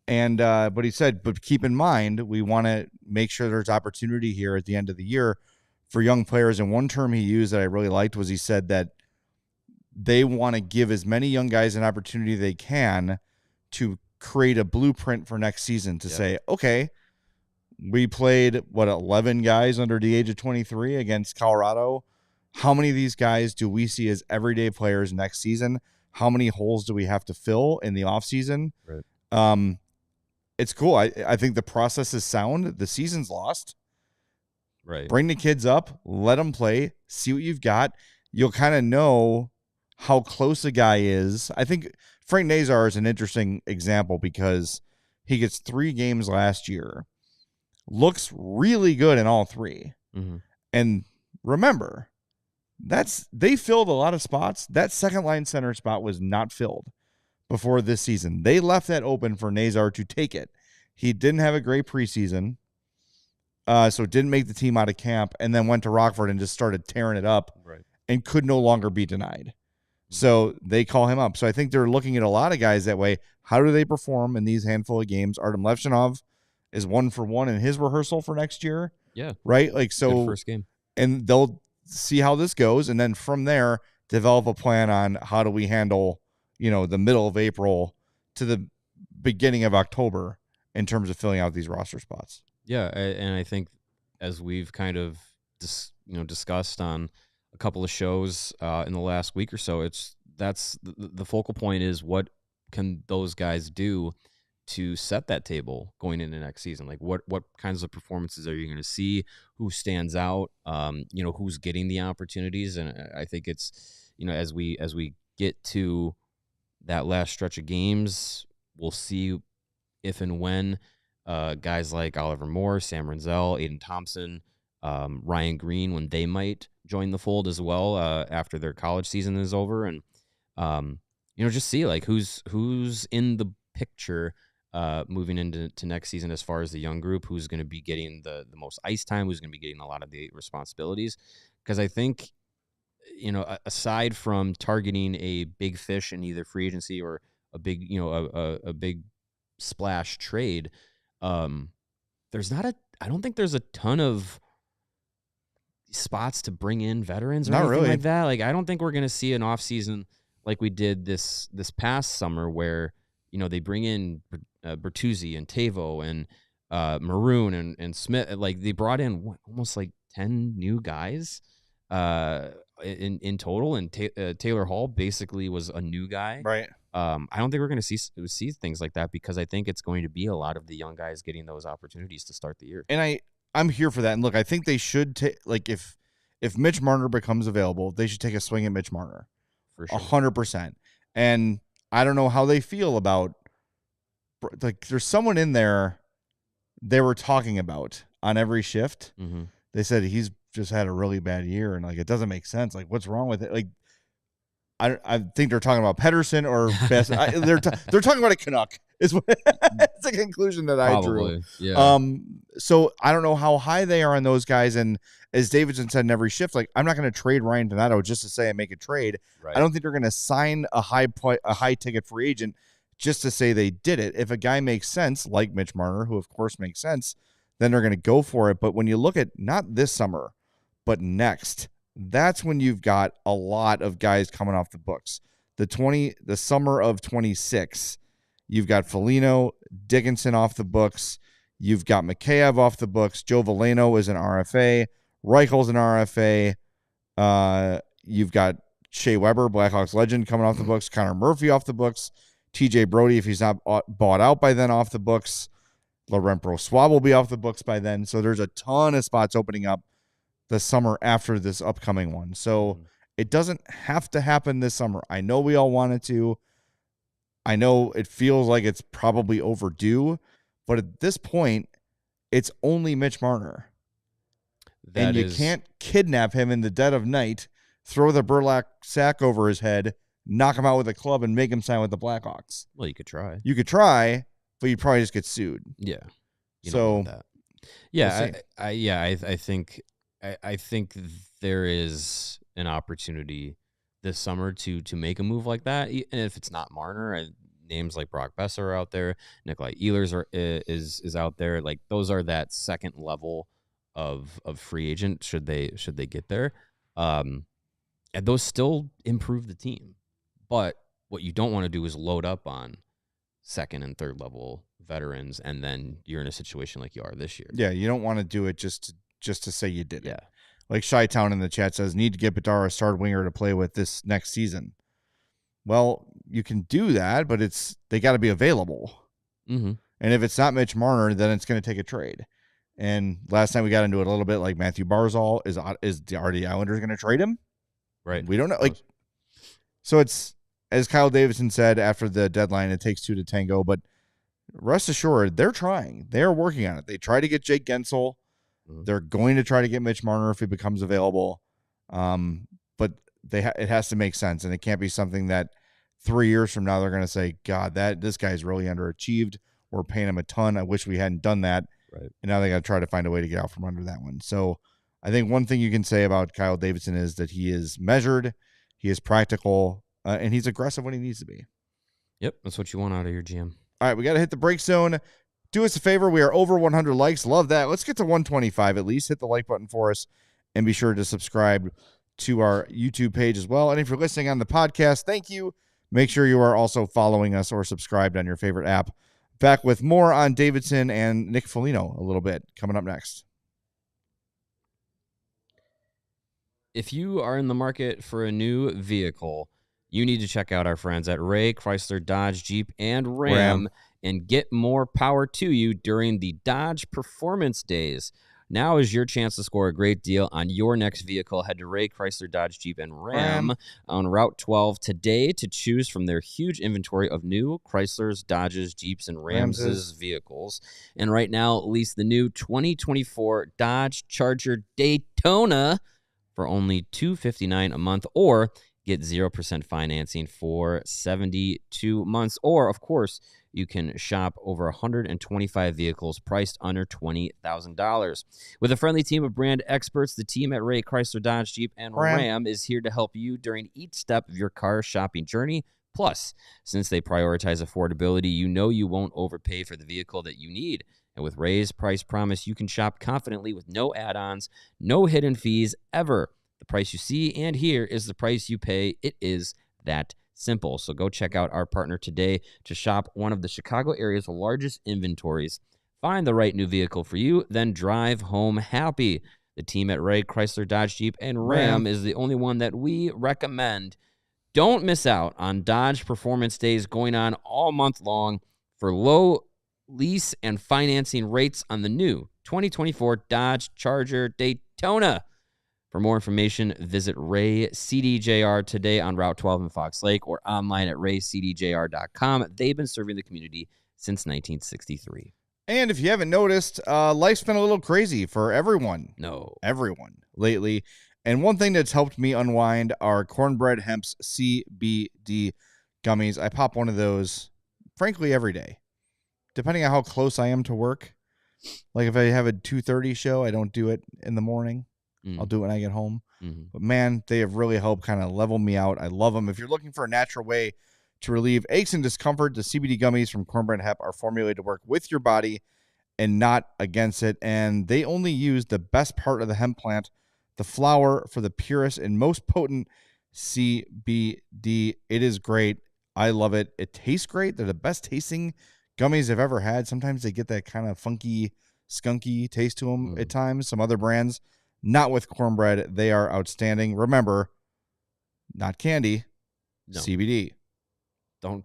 And but he said, but keep in mind, we want to make sure there's opportunity here at the end of the year for young players. And one term he used that I really liked was he said that they want to give as many young guys an opportunity they can to create a blueprint for next season to say, okay, we played 11 guys under the age of 23 against Colorado. How many of these guys do we see as everyday players next season? How many holes do we have to fill in the offseason? Right. It's cool. I think the process is sound. The season's lost. Right. Bring the kids up, let them play, see what you've got. You'll kind of know how close a guy is. I think Frank Nazar is an interesting example because he gets 3 games last year. looks really good in all three. Mm-hmm. And remember, they filled a lot of spots. That second line center spot was not filled before this season. They left that open for Nazar to take it. He didn't have a great preseason, so didn't make the team out of camp, and then went to Rockford and just started tearing it up, Right. and could no longer be denied. So they call him up. So I think they're looking at a lot of guys that way. How do they perform in these handful of games? Artem Levchinov is 1-for-1 in his rehearsal for next year. Yeah. Right? Like, so good first game. And they'll see how this goes, and then from there develop a plan on how do we handle, the middle of April to the beginning of October in terms of filling out these roster spots. Yeah, and I think as we've kind of discussed on a couple of shows in the last week or so, that's the focal point is what can those guys do to set that table going into next season? Like what kinds of performances are you going to see? Who stands out? Who's getting the opportunities? And I think it's, as we get to that last stretch of games, we'll see if and when guys like Oliver Moore, Sam Renzel, Aiden Thompson, Ryan Green, when they might join the fold as well after their college season is over, and just see like who's in the picture moving into next season as far as the young group, who's going to be getting the most ice time, who's going to be getting a lot of the responsibilities. Because I think, aside from targeting a big fish in either free agency or a big, a big splash trade, I don't think there's a ton of spots to bring in veterans or anything like that. Like, I don't think we're going to see an offseason like we did this past summer where, they bring in Bertuzzi and Teuws and Maroon and Smith. Like, they brought in almost like 10 new guys in total, and Taylor Hall basically was a new guy. Right. I don't think we're going to see things like that, because I think it's going to be a lot of the young guys getting those opportunities to start the year. And I'm here for that. And look, I think they should take, like, if Mitch Marner becomes available, they should take a swing at Mitch Marner. For sure. 100%. And I don't know how they feel about, like, there's someone in there they were talking about on every shift. Mm-hmm. They said he's just had a really bad year, and like it doesn't make sense. Like, what's wrong with it? Like, I think they're talking about Pedersen or Best. They're talking about a Canuck. It's the conclusion that I drew. Yeah. So I don't know how high they are on those guys. And as Davidson said in every shift, like, I'm not going to trade Ryan Donato just to say I make a trade. Right. I don't think they're going to sign a high ticket free agent just to say they did it. If a guy makes sense, like Mitch Marner, who of course makes sense, then they're going to go for it. But when you look at not this summer, but next, that's when you've got a lot of guys coming off the books. The summer of 26, you've got Foligno, Dickinson off the books. You've got Mikheyev off the books. Joe Veleno is an RFA. Reichel's an RFA. You've got Shea Weber, Blackhawks legend, coming off the books. Connor Murphy off the books. TJ Brody, if he's not bought out by then, off the books. Laurent Brossoit will be off the books by then. So there's a ton of spots opening up the summer after this upcoming one. So it doesn't have to happen this summer. I know we all want it to. I know it feels like it's probably overdue, but at this point, it's only Mitch Marner. And you can't kidnap him in the dead of night, throw the burlap sack over his head, knock him out with a club, and make him sign with the Blackhawks. Well, you could try. You could try, but you'd probably just get sued. Yeah. So, that. Yeah, I think there is an opportunity this summer to make a move like that. And if it's not Marner, names like Brock Besser are out there, Nikolai Ehlers is out there. Like, those are that second level of free agent should they get there. And those still improve the team. But what you don't want to do is load up on second and third level veterans, and then you're in a situation like you are this year. Yeah, you don't want to do it just to say you did it. Yeah. Like Chi-Town in the chat says, need to get Bedard a star winger to play with this next season. Well, you can do that, but they got to be available. Mm-hmm. And if it's not Mitch Marner, then it's going to take a trade. And last time we got into it a little bit, like Matthew Barzal, are the Islanders going to trade him? Right. We don't know. Like, so it's, as Kyle Davidson said after the deadline, it takes two to tango, but rest assured, they're trying. They're working on it. They try to get Jake Gensel. They're going to try to get Mitch Marner if he becomes available. But it has to make sense, and it can't be something that 3 years from now they're going to say, God, this guy's really underachieved. We're paying him a ton. I wish we hadn't done that. Right. And now they got to try to find a way to get out from under that one. So I think one thing you can say about Kyle Davidson is that he is measured, he is practical, and he's aggressive when he needs to be. Yep, that's what you want out of your GM. All right, we got to hit the break zone. Do us a favor. We are over 100 likes. Love that. Let's get to 125 at least. Hit the like button for us, and be sure to subscribe to our YouTube page as well. And if you're listening on the podcast, thank you. Make sure you are also following us or subscribed on your favorite app. Back with more on Davidson and Nick Foligno a little bit coming up next. If you are in the market for a new vehicle, you need to check out our friends at Ray Chrysler Dodge Jeep and Ram and get more power to you during the Dodge Performance Days. Now is your chance to score a great deal on your next vehicle. Head to Ray Chrysler Dodge Jeep and Ram on Route 12 today to choose from their huge inventory of new Chryslers, Dodges, Jeeps, and Rams' vehicles. And right now, lease the new 2024 Dodge Charger Daytona for only $259 a month, or get 0% financing for 72 months. Or, of course, you can shop over 125 vehicles priced under $20,000. With a friendly team of brand experts, the team at Ray Chrysler Dodge Jeep and Ram is here to help you during each step of your car shopping journey. Plus, since they prioritize affordability, you know you won't overpay for the vehicle that you need. And with Ray's price promise, you can shop confidently with no add-ons, no hidden fees ever. The price you see and hear is the price you pay. It is that simple. So go check out our partner today to shop one of the Chicago area's largest inventories. Find the right new vehicle for you, then drive home happy. The team at Ray Chrysler Dodge Jeep and Ram is the only one that we recommend. Don't miss out on Dodge Performance Days going on all month long for low lease and financing rates on the new 2024 Dodge Charger Daytona. For more information, visit Ray CDJR today on Route 12 in Fox Lake or online at raycdjr.com. They've been serving the community since 1963. And if you haven't noticed, life's been a little crazy for everyone. Everyone lately. And one thing that's helped me unwind are Cornbread Hemp's CBD gummies. I pop one of those, frankly, every day, depending on how close I am to work. Like if I have a 2:30 show, I don't do it in the morning. I'll do it when I get home. But man, they have really helped kind of level me out. I love them. If you're looking for a natural way to relieve aches and discomfort, the CBD gummies from Cornbread Hemp are formulated to work with your body and not against it. And they only use the best part of the hemp plant, the flower, for the purest and most potent CBD. It is great. I love it. It tastes great. They're the best tasting gummies I've ever had. Sometimes they get that kind of funky, skunky taste to them at times. Some other brands, not with Cornbread. They are outstanding. Remember, not candy, CBD. Don't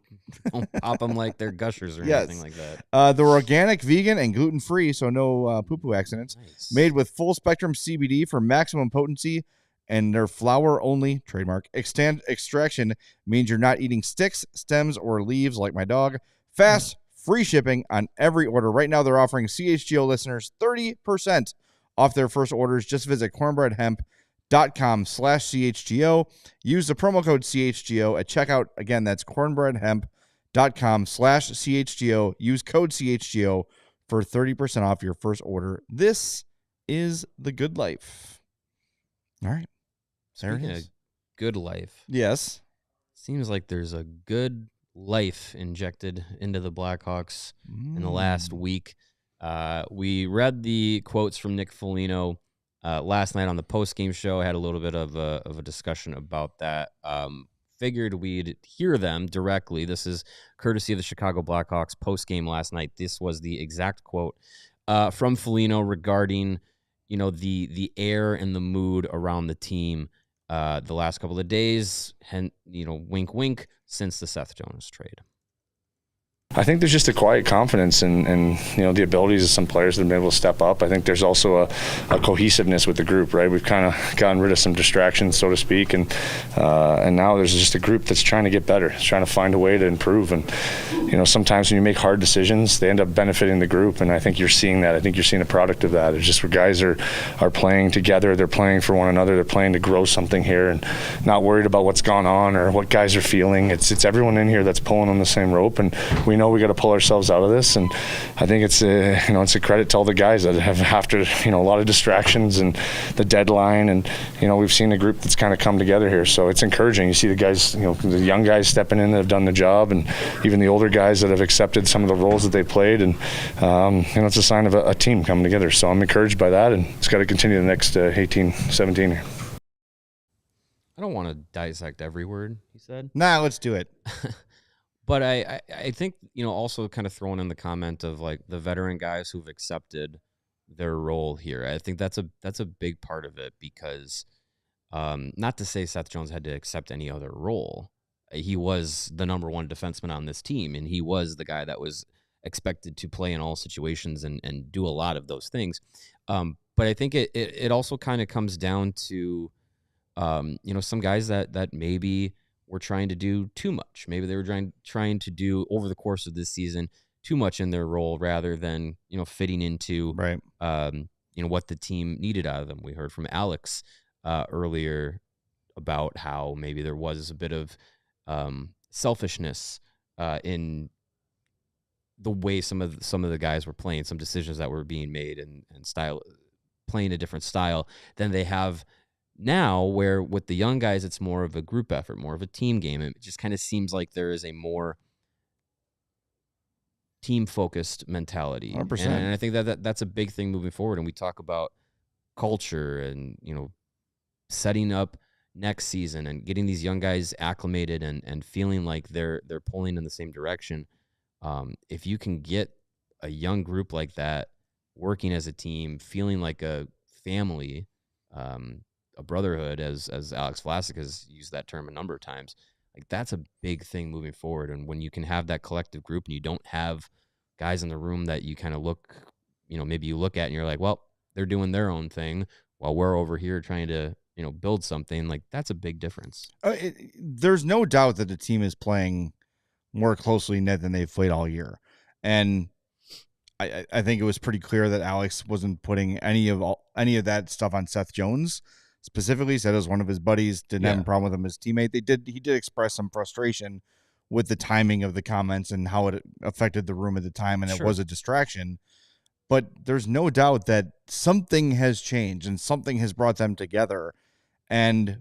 pop them like they're gushers or anything like that. They're organic, vegan, and gluten-free, so no poo-poo accidents. Nice. Made with full-spectrum CBD for maximum potency, and their flower-only, trademark, extraction means you're not eating sticks, stems, or leaves like my dog. Fast, free shipping on every order. Right now, they're offering CHGO listeners 30% off their first orders. Just visit cornbreadhemp.com/CHGO. Use the promo code CHGO at checkout. Again, that's cornbreadhemp.com/CHGO. Use code CHGO for 30% off your first order. This is the good life. All right. There it is. Good life. Yes. Seems like there's a good life injected into the Blackhawks in the last week. We read the quotes from Nick Foligno last night on the post-game show. I had a little bit of a discussion about that. Figured we'd hear them directly. This is courtesy of the Chicago Blackhawks post-game last night. This was the exact quote from Foligno regarding, the air and the mood around the team the last couple of days, and wink, wink, since the Seth Jonas trade. I think there's just a quiet confidence and the abilities of some players that have been able to step up. I think there's also a cohesiveness with the group, right? We've kind of gotten rid of some distractions, so to speak, and now there's just a group that's trying to get better, trying to find a way to improve. And sometimes when you make hard decisions, they end up benefiting the group, and I think you're seeing that. I think you're seeing a product of that. It's just where guys are playing together, they're playing for one another, they're playing to grow something here, and not worried about what's gone on or what guys are feeling. It's everyone in here that's pulling on the same rope, and we know we got to pull ourselves out of this. And I think it's a credit to all the guys that have, after a lot of distractions and the deadline, and we've seen a group that's kind of come together here. So it's encouraging. You see the guys, the young guys stepping in that have done the job, and even the older guys that have accepted some of the roles that they played, and it's a sign of a team coming together. So I'm encouraged by that, and it's got to continue the next 18, 17 here. I don't want to dissect every word he said. Nah, let's do it. But I think, also kind of throwing in the comment of like the veteran guys who've accepted their role here. I think that's a big part of it, because not to say Seth Jones had to accept any other role. He was the number one defenseman on this team, and he was the guy that was expected to play in all situations and do a lot of those things. But I think it also kind of comes down to, some guys that maybe were trying to do too much. Maybe they were trying to do over the course of this season too much in their role rather than, fitting into right. What the team needed out of them. We heard from Alex earlier about how maybe there was a bit of selfishness in the way some of the guys were playing, some decisions that were being made and style, playing a different style than they have now, where with the young guys, it's more of a group effort, more of a team game. It just kind of seems like there is a more team-focused mentality. 100%. And I think that's a big thing moving forward. And we talk about culture and, setting up next season and getting these young guys acclimated and feeling like they're pulling in the same direction. If you can get a young group like that working as a team, feeling like a family, a brotherhood, as Alex Vlasic has used that term a number of times, like that's a big thing moving forward. And when you can have that collective group and you don't have guys in the room that you kind of look, maybe you look at and you're like, well, they're doing their own thing while we're over here trying to, build something, like that's a big difference. There's no doubt that the team is playing more closely knit than they've played all year. And I think it was pretty clear that Alex wasn't putting any of that stuff on Seth Jones. Specifically, said it was one of his buddies, didn't have a problem with him, his teammate. He did express some frustration with the timing of the comments and how it affected the room at the time, and It was a distraction. But there's no doubt that something has changed and something has brought them together. And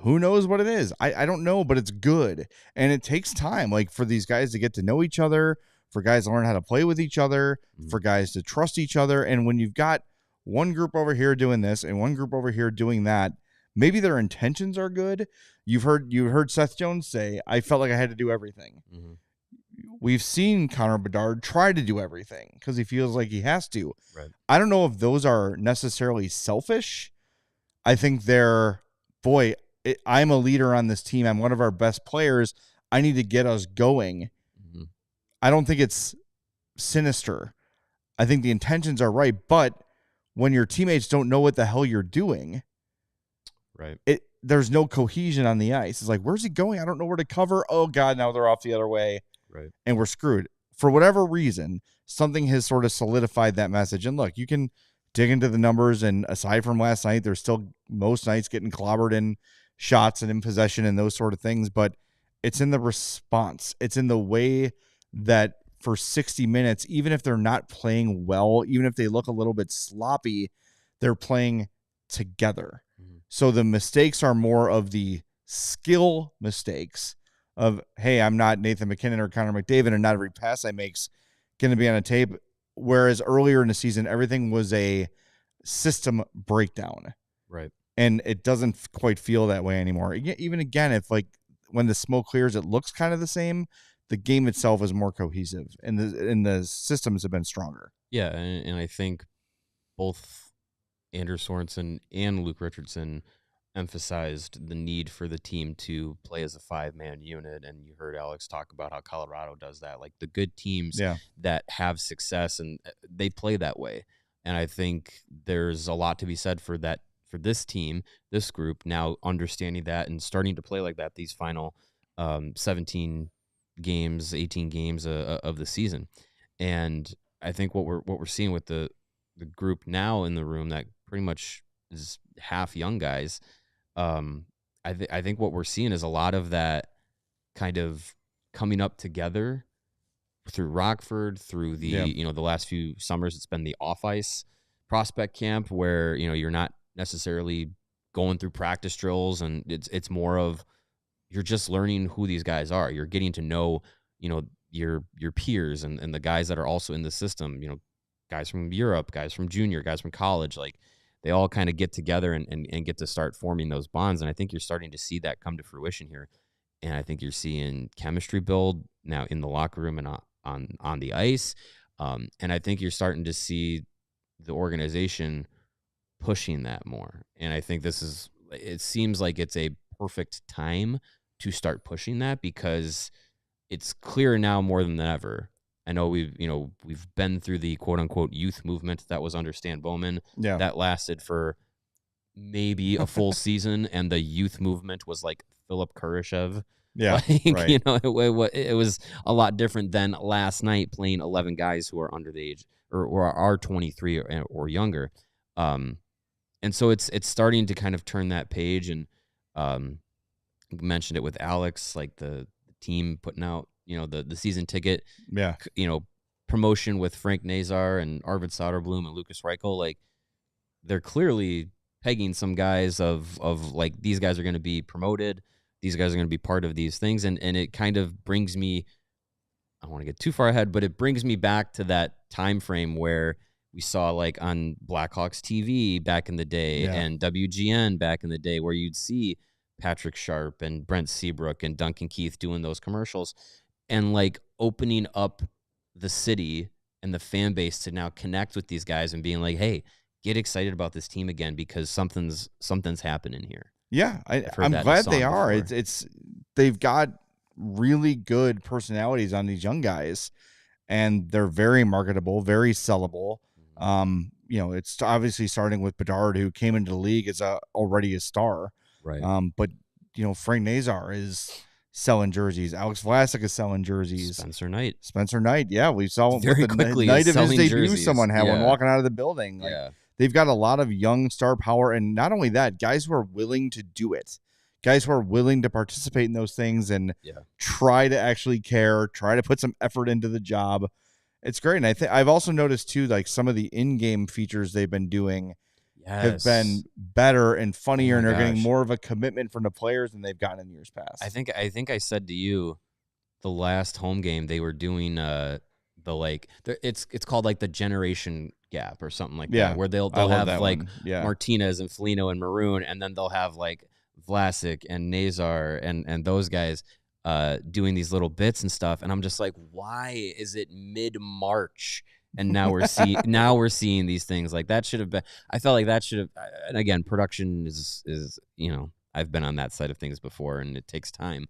who knows what it is? I don't know, but it's good. And it takes time, like, for these guys to get to know each other, for guys to learn how to play with each other, for guys to trust each other. And when you've got one group over here doing this and one group over here doing that, maybe their intentions are good. You heard Seth Jones say, I felt like I had to do everything. Mm-hmm. We've seen Connor Bedard try to do everything because he feels like he has to. Right. I don't know if those are necessarily selfish. I think they're, I'm a leader on this team. I'm one of our best players. I need to get us going. Mm-hmm. I don't think it's sinister. I think the intentions are right, but when your teammates don't know what the hell you're doing, right? There's no cohesion on the ice. It's like, where's he going? I don't know where to cover. Oh God, now they're off the other way. Right. And we're screwed. For whatever reason, something has sort of solidified that message. And look, you can dig into the numbers, and aside from last night, there's still most nights getting clobbered in shots and in possession and those sort of things, but it's in the response. It's in the way that for 60 minutes, even if they're not playing well, even if they look a little bit sloppy, they're playing together. Mm-hmm. So the mistakes are more of the skill mistakes of, hey, I'm not Nathan MacKinnon or Connor McDavid, and not every pass I make's going to be on a tape. Whereas earlier in the season, everything was a system breakdown. Right. And it doesn't quite feel that way anymore. Even again, if like when the smoke clears, it looks kind of the same. The game itself is more cohesive, and the systems have been stronger. Yeah, and I think both Anders Sorensen and Luke Richardson emphasized the need for the team to play as a 5-man unit. And you heard Alex talk about how Colorado does that. Like the good teams that have success, and they play that way. And I think there's a lot to be said for that, for this team, this group now understanding that and starting to play like that these final 17 games, 18 games of the season. And I think what we're seeing with the group now in the room that pretty much is half young guys, I think what we're seeing is a lot of that kind of coming up together through Rockford, through the the last few summers. It's been the off ice prospect camp where you're not necessarily going through practice drills, and it's more of you're just learning who these guys are. You're getting to know your peers and the guys that are also in the system. Guys from Europe, guys from junior, guys from college, like they all kind of get together and get to start forming those bonds. And I think you're starting to see that come to fruition here. And I think you're seeing chemistry build now in the locker room and on the ice. And I think you're starting to see the organization pushing that more. And I think it seems like it's a perfect time to start pushing that, because it's clear now more than ever. I know we've been through the quote unquote youth movement that was under Stan Bowman. Yeah. That lasted for maybe a full season, and the youth movement was like Philip Kurashev. Yeah, like, right. It was a lot different than last night playing 11 guys who are under the age or are 23 or younger. And so it's starting to kind of turn that page. And you mentioned it with Alex, like the team putting out the season ticket, promotion with Frank Nazar and Arvid Soderblom and Lucas Reichel. Like they're clearly pegging some guys of like, these guys are going to be promoted. These guys are going to be part of these things. And it kind of brings me, I don't want to get too far ahead, but it brings me back to that time frame where we saw like on Blackhawks TV back in the day and WGN back in the day, where you'd see Patrick Sharp and Brent Seabrook and Duncan Keith doing those commercials and like opening up the city and the fan base to now connect with these guys and being like, hey, get excited about this team again, because something's happening here. Yeah, I'm glad they are. It's they've got really good personalities on these young guys, and they're very marketable, very sellable. It's obviously starting with Bedard, who came into the league as already a star. Right. But Frank Nazar is selling jerseys. Alex Vlasic is selling jerseys. Spencer Knight. Yeah, we saw very quickly the night of his debut. Jerseys. Someone had one walking out of the building. Like, they've got a lot of young star power, and not only that, guys who are willing to do it, guys who are willing to participate in those things and try to actually care, try to put some effort into the job. It's great. And I think I've also noticed too, like some of the in-game features they've been doing have been better and funnier, and they're getting more of a commitment from the players than they've gotten in years past. I think I said to you the last home game they were doing it's called like the generation gap or something like that, where they'll have like Martinez and Foligno and Maroon, and then they'll have like Vlasic and Nazar and those guys doing these little bits and stuff. And I'm just like, why is it mid-March? And now we're seeing these things. Like that should have been, I felt like that should have, and again, production is I've been on that side of things before, and it takes time.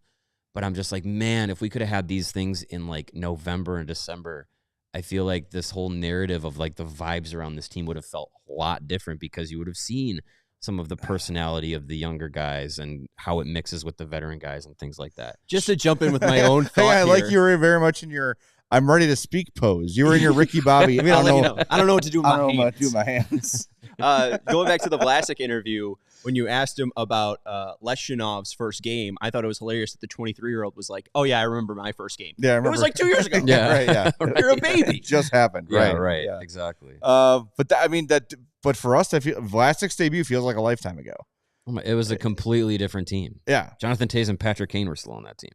But I'm just like, man, if we could have had these things in like November and December, I feel like this whole narrative of like the vibes around this team would have felt a lot different, because you would have seen some of the personality of the younger guys and how it mixes with the veteran guys and things like that. Just to jump in with my own thought I like you were very much in your I'm ready to speak pose. You were in your Ricky Bobby. I don't know what to do with my hands. I don't know what to do with my hands. Going back to the Vlasic interview, when you asked him about Leshinov's first game, I thought it was hilarious that the 23-year-old was like, "Oh yeah, I remember my first game. Yeah, I remember. It was like 2 years ago. Yeah, right. Yeah, you're a baby. It just happened. Yeah, right. Yeah. Exactly. But for us, I feel Vlasic's debut feels like a lifetime ago. It was a completely different team. Yeah, Jonathan Toews and Patrick Kane were still on that team.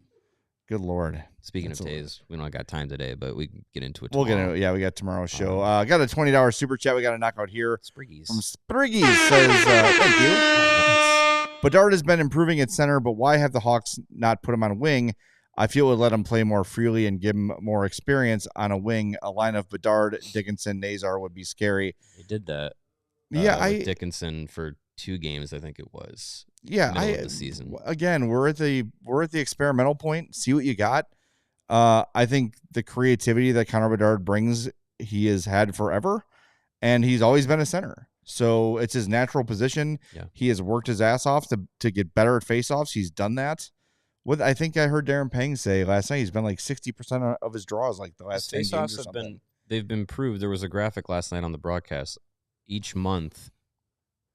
Good Lord. Speaking of Toews, we don't got time today, but we can get into it tomorrow. We'll get into it. Yeah, we got tomorrow's show. Got a $20 super chat we got to knock out here. Spriggies. From Spriggies says, thank you. Bedard has been improving at center, but why have the Hawks not put him on a wing? I feel it would let him play more freely and give him more experience on a wing. A line of Bedard, Dickinson, Nazar would be scary. They did that. With Dickinson for 2 games, I think it was. Yeah, middle of the season. Again, we're at the experimental point. See what you got. I think the creativity that Connor Bedard brings, he has had forever, and he's always been a center. So it's his natural position. Yeah. He has worked his ass off to get better at faceoffs. He's done that. I think I heard Darren Pang say last night he's been like 60% of his draws like the last 10 games or something. They've been proved. There was a graphic last night on the broadcast. Each month,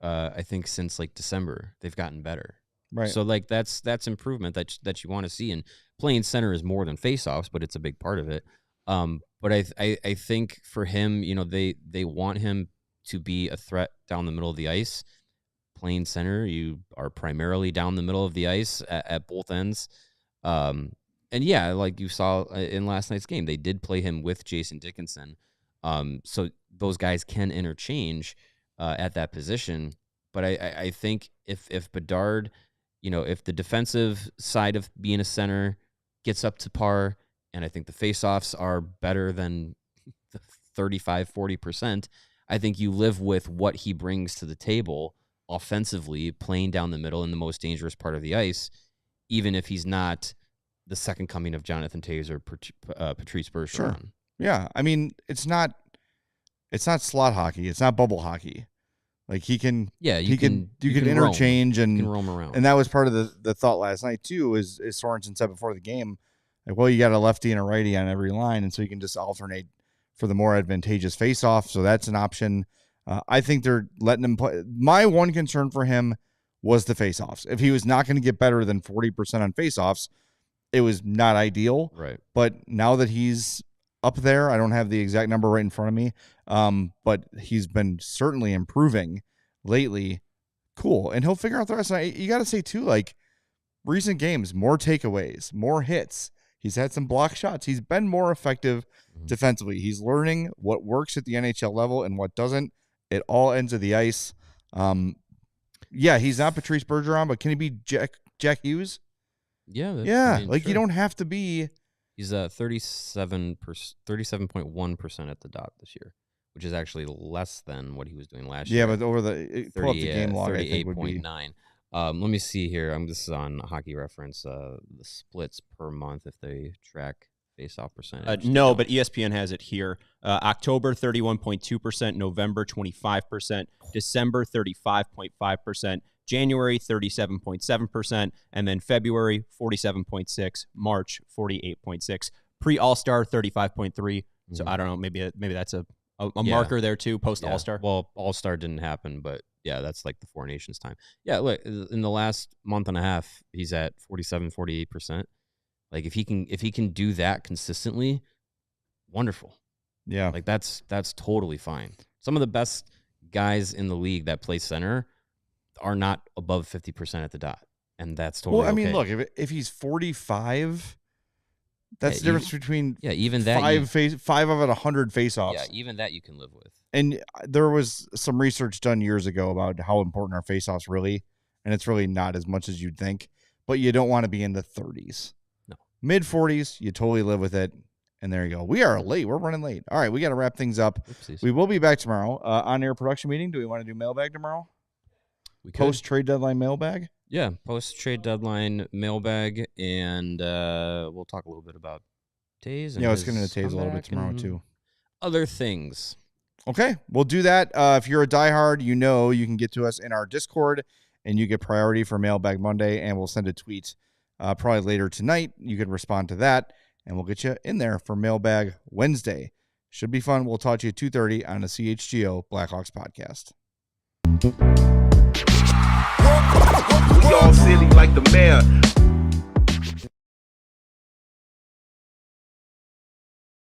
I think since like December, they've gotten better. Right. So like that's improvement that you want to see. And playing center is more than faceoffs, but it's a big part of it. But I think for him, they want him to be a threat down the middle of the ice. Playing center, you are primarily down the middle of the ice at both ends. And yeah, like you saw in last night's game, they did play him with Jason Dickinson. So those guys can interchange at that position. But I think if Bedard, if the defensive side of being a center gets up to par, and I think the faceoffs are better than 35-40%, I think you live with what he brings to the table offensively, playing down the middle in the most dangerous part of the ice, even if he's not the second coming of Jonathan Toews or Patrice Bergeron. Sure. Yeah, I mean, it's not slot hockey. It's not bubble hockey. Like he can, you can interchange roam. and You can roam around. And that was part of the thought last night too. Is Sorensen said before the game, like, well, you got a lefty and a righty on every line, and so you can just alternate for the more advantageous face-off. So that's an option. I think they're letting him play. My one concern for him was the face-offs. If he was not going to get better than 40% on face-offs, it was not ideal. Right. But now that he's up there, I don't have the exact number right in front of me, but he's been certainly improving lately. Cool. And he'll figure out the rest. And you got to say, too, like, recent games, more takeaways, more hits. He's had some block shots. He's been more effective defensively. He's learning what works at the NHL level and what doesn't at all ends of the ice. Yeah, he's not Patrice Bergeron, but can he be Jack Hughes? Yeah. Sure. You don't have to be. He's 37.1% at the dot this year, which is actually less than what he was doing last year. Yeah, but over pull up the game log, I think would be 38.9. Let me see here. This is on Hockey Reference. The splits per month if they track face-off percentage. No, but ESPN has it here. October 31.2%, November 25%, December 35.5%, January 37.7%, and then February 47.6%, March 48.6%, pre-All-Star 35.3%. So I don't know, maybe that's a marker there too, post All-Star. Well, All-Star didn't happen, but yeah, that's like the Four Nations time. Yeah, look, in the last month and a half, he's at 47-48%. Like if he can do that consistently, wonderful. Yeah. Like that's totally fine. Some of the best guys in the league that play center are not above 50% at the dot, and that's totally well. I mean, okay. look, if he's 45, that's the difference between even that 5 of it 100 faceoffs. Yeah, even that you can live with. And there was some research done years ago about how important are faceoffs really, and it's really not as much as you'd think. But you don't want to be in the 30s. No, mid 40s, you totally live with it. And there you go. We are late. We're running late. All right, we got to wrap things up. Oopsies. We will be back tomorrow. On-air production meeting. Do we want to do mailbag tomorrow? We could. Post-trade deadline mailbag? Yeah, post-trade deadline mailbag, and we'll talk a little bit about Toews. Yeah, I was going to Toews a little bit tomorrow, too. Other things. Okay, we'll do that. If you're a diehard, you can get to us in our Discord, and you get priority for Mailbag Monday, and we'll send a tweet probably later tonight. You can respond to that, and we'll get you in there for Mailbag Wednesday. Should be fun. We'll talk to you at 2:30 on the CHGO Blackhawks Podcast. We all silly like the mayor.